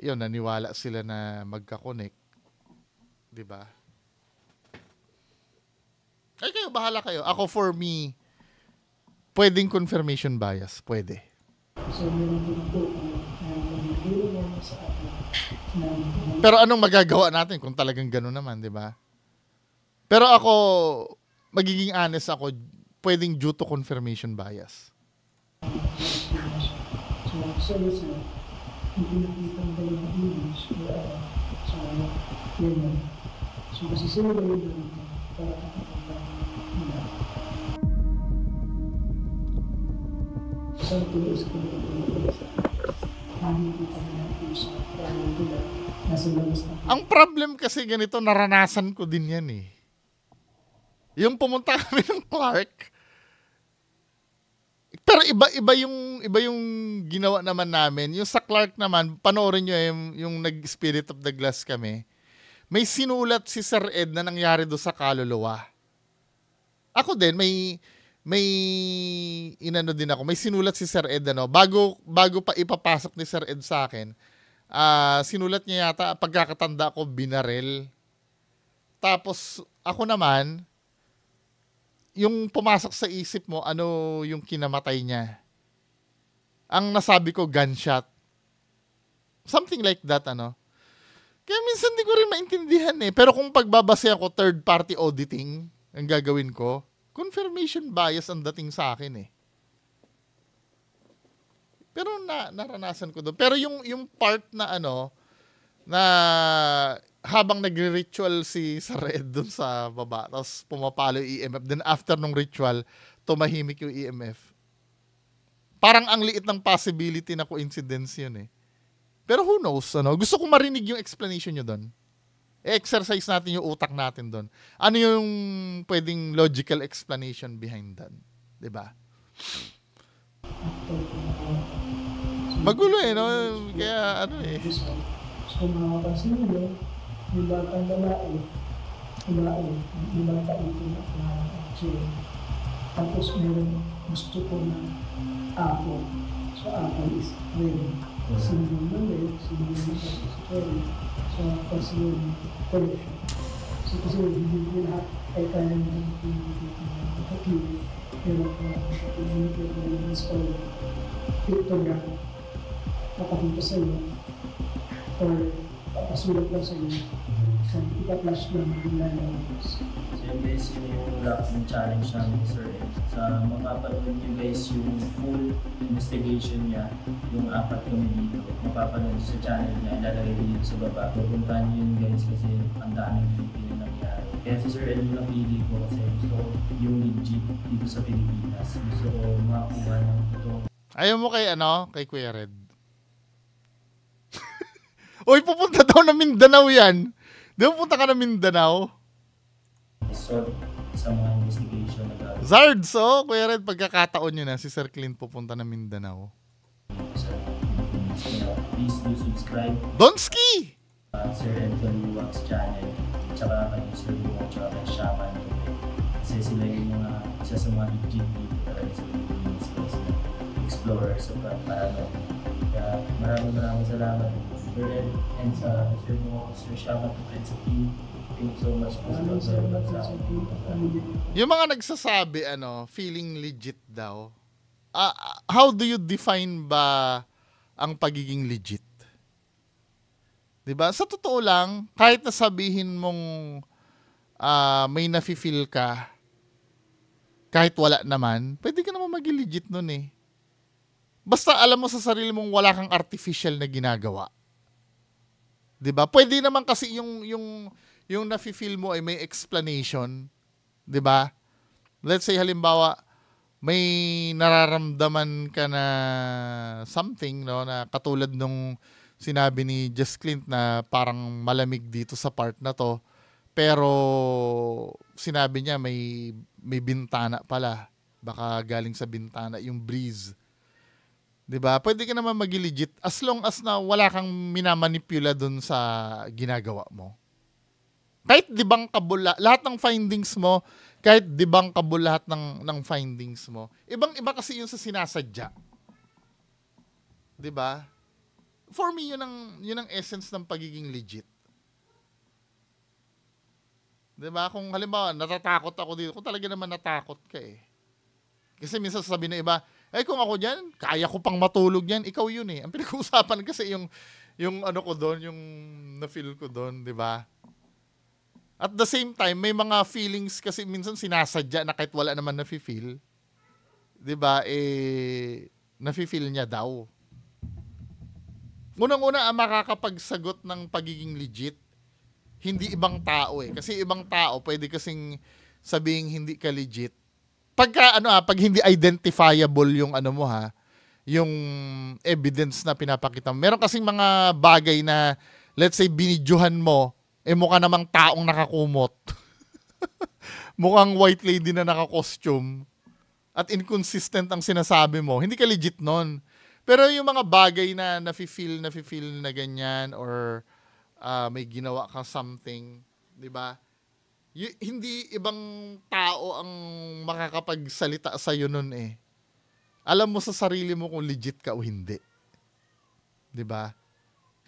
yun, naniwala sila na magka-connect. 'Di ba? Ay kayo, bahala kayo. Ako, for me, pwedeng confirmation bias. Pwede. So, meron din po na mag-iwan sa atin na Pero anong magagawa natin kung talagang gano'n naman, 'di ba? Pero ako, magiging honest ako, pwedeng due to confirmation bias. So, sa hindi nakita ang dalawang image so, yun. So, kasi sila ba yung dito para kapag nila. So, tuloy ko dito hindi pa nila usap para nila nasa labas na. Ang problem kasi ganito, naranasan ko din yan eh. Yung pumunta kami ng Clark, pero iba yung ginawa naman namin. Yung sa Clark naman, panoorin nyo yung nag-Spirit of the Glass kami. May sinulat si Sir Ed na nangyari do sa kaluluwa. Ako din, may inano din ako. May sinulat si Sir Ed, bago pa ipapasok ni Sir Ed sa akin, Sinulat niya yata, pagkakatanda ko, binarel. Tapos, ako naman, yung pumasok sa isip mo, ano yung kinamatay niya. Ang nasabi ko, gunshot. Something like that, ano. Kaya minsan di ko rin maintindihan eh. Pero kung pagbabase ako, third party auditing, ang gagawin ko, confirmation bias ang dating sa akin eh. Pero naranasan ko doon. Pero yung part na ano, na habang nagre-ritual si Red doon sa baba, tapos pumapalo yung EMF, then after nung ritual, tumahimik yung EMF. Parang ang liit ng possibility na coincidence yun eh. Pero who knows, ano? Gusto ko marinig yung explanation nyo doon. I-exercise natin yung utak natin doon. Ano yung pwedeng logical explanation behind that? Diba? Magulo eh, no? Kaya ano eh. So makapansin mo, yung batang babae, yung bata ito na chill. Tapos meron gusto ko na apple. So apple is red. Symbol ng red, symbol ng red. So kasi yung collection. So kasi hindi lahat ay kaya ng pinag-pinag-pinag-pinag-pinag. Pero pinag-pinag-pinag-pinag sa pictogram. Papakita sa iyo or papasulat lang sa iyo so ipa-flash lang bigla yung news. So yun guys, yun yung lockdown challenge namin Sir Ed. Sa mapapanood nyo guys yung full investigation niya, yung 4 kami dito, mapapanood nyo sa channel niya, ilalagay ko dito sa baba. Pupuntahan nyo yun guys kasi ang daming Pilipino nangyari. Kaya si Sir Ed yung napili ko kasi gusto ko yung legit dito sa Pilipinas. Gusto ko makakuha ng ito. Ayaw mo kay ano? Kay Kuya Red. Uy, pupunta daw na Mindanao yan. Di ba pupunta ka na Mindanao? So, sa mga investigation na gagawin. Zards, oh. Kuya Red, pagkakataon nyo na, si Sir Clint pupunta na Mindanao. So, please do subscribe. Donski! Sir Ed Galuwang's channel. Tsaka kay Sir Luwang, tsaka kay Shaman. Kasi sila yung mga, isa sa mga legit dito talaga sa Pilipinas. Kasi explorers of paranormal. Kaya maraming salamat. Sir Ed and sa Sir Luwang, Sir Shaman, and sa team. Thank you so much po sa pag-salamat sa akin. Yung mga nagsasabi, ano, feeling legit daw. How do you define ba ang pagiging legit? Diba? Sa totoo lang, kahit na sabihin mong may nafe-feel ka, kahit wala naman, pwede ka naman maging legit nun eh. Basta alam mo sa sarili mong wala kang artificial na ginagawa. Diba? Pwede naman kasi yung nafe-feel mo ay may explanation. Diba? Let's say halimbawa, may nararamdaman ka na something, no, na katulad nung sinabi ni Just Clint na parang malamig dito sa part na to, pero sinabi niya may bintana pala. Baka galing sa bintana yung breeze. 'Di ba? Pwede ka naman mag-legit as long as na wala kang minamanipula dun sa ginagawa mo. Kahit debunkable lahat ng findings mo, kahit debunkable lahat ng findings mo. Ibang-iba kasi yun sa sinasadya. 'Di ba? For me, yun ang essence ng pagiging legit. 'Di ba? Kung halimbawa, natatakot ako dito, kung talaga naman natakot ka eh. Kasi minsan sasabihin ng iba, kung ako diyan, kaya ko pang matulog yan, ikaw yun eh. Ang pinag-uusapan kasi yung ano ko doon, yung na-feel ko doon, 'di ba? At the same time, may mga feelings kasi minsan sinasadya na kahit wala naman nafe-feel. 'Di ba? Nafe-feel niya daw. Unang-una, ang makakapagsagot ng pagiging legit, hindi ibang tao eh. Kasi ibang tao, pwede kasing sabing hindi ka legit. Pag hindi identifiable yung ano mo ha, yung evidence na pinapakita mo. Meron kasing mga bagay na, let's say, binidyohan mo, mukha namang taong nakakumot. Mukhang white lady na naka-costume. At inconsistent ang sinasabi mo. Hindi ka legit nun. Pero yung mga bagay na nafe-feel na ganyan or may ginawa ka something, 'di ba? Hindi ibang tao ang makakapagsalita sa iyo nun eh. Alam mo sa sarili mo kung legit ka o hindi. 'Di ba?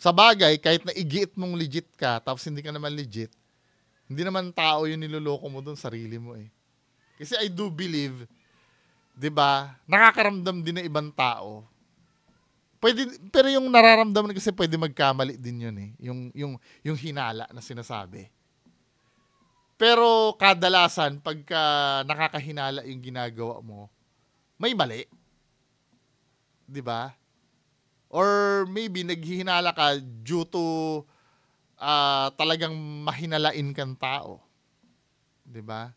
Sa bagay, kahit na igiit mong legit ka, tapos hindi ka naman legit, hindi naman tao yung niloloko mo doon, sarili mo eh. Kasi I do believe, 'di ba? Nakakaramdam din ng ibang tao. Pwede, pero yung nararamdaman kasi pwede magkamali din yun eh. Yung hinala na sinasabi. Pero kadalasan, pagka nakakahinala yung ginagawa mo, may mali. 'Di ba? Or maybe naghihinala ka due to talagang mahinalain kang tao. 'Di ba?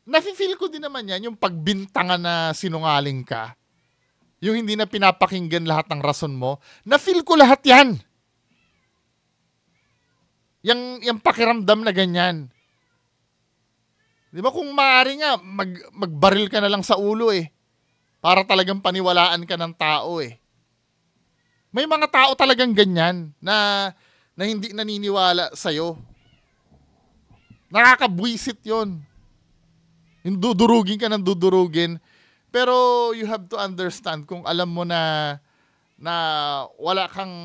Nafi-feel ko din naman yan, yung pagbintangan na sinungaling ka. Yung hindi na pinapakinggan lahat ng rason mo, na-feel ko lahat yan. Yung pakiramdam na ganyan. Di ba kung maaari nga, magbaril ka na lang sa ulo eh. Para talagang paniwalaan ka ng tao eh. May mga tao talagang ganyan na hindi naniniwala sa'yo. Nakakabwisit yon. Yung dudurugin ka ng dudurugin. Pero you have to understand kung alam mo na wala kang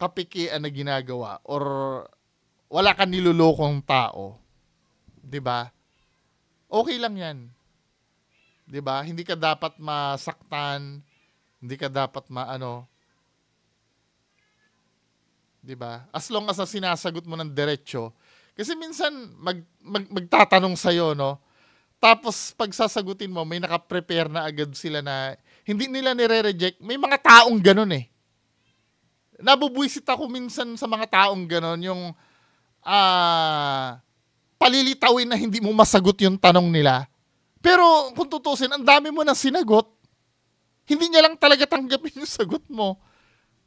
kapikian na ginagawa or wala kang nilulokong tao. 'Di ba? Okay lang 'yan. 'Di ba? Hindi ka dapat masaktan, hindi ka dapat 'di ba? As long as na sinasagot mo ng diretso. Kasi minsan magtatanong sa iyo, no? Tapos pag sasagutin mo, may naka-prepare na agad sila na hindi nila nire-reject. May mga taong ganun eh. Nabubwisit ako minsan sa mga taong ganun, yung palilitawin na hindi mo masagot yung tanong nila. Pero kung tutusin, ang dami mo na sinagot. Hindi niya lang talaga tanggapin yung sagot mo.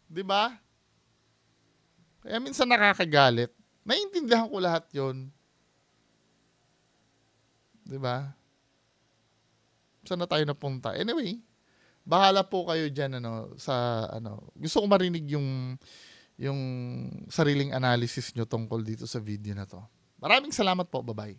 'Di ba? Kaya minsan nakakagalit. Naiintindihan ko lahat 'yon. 'Di ba? Saan na tayo napunta? Anyway, bahala po kayo diyan sa Gusto ko marinig yung sariling analysis nyo tungkol dito sa video na to. Maraming salamat po. Bye-bye.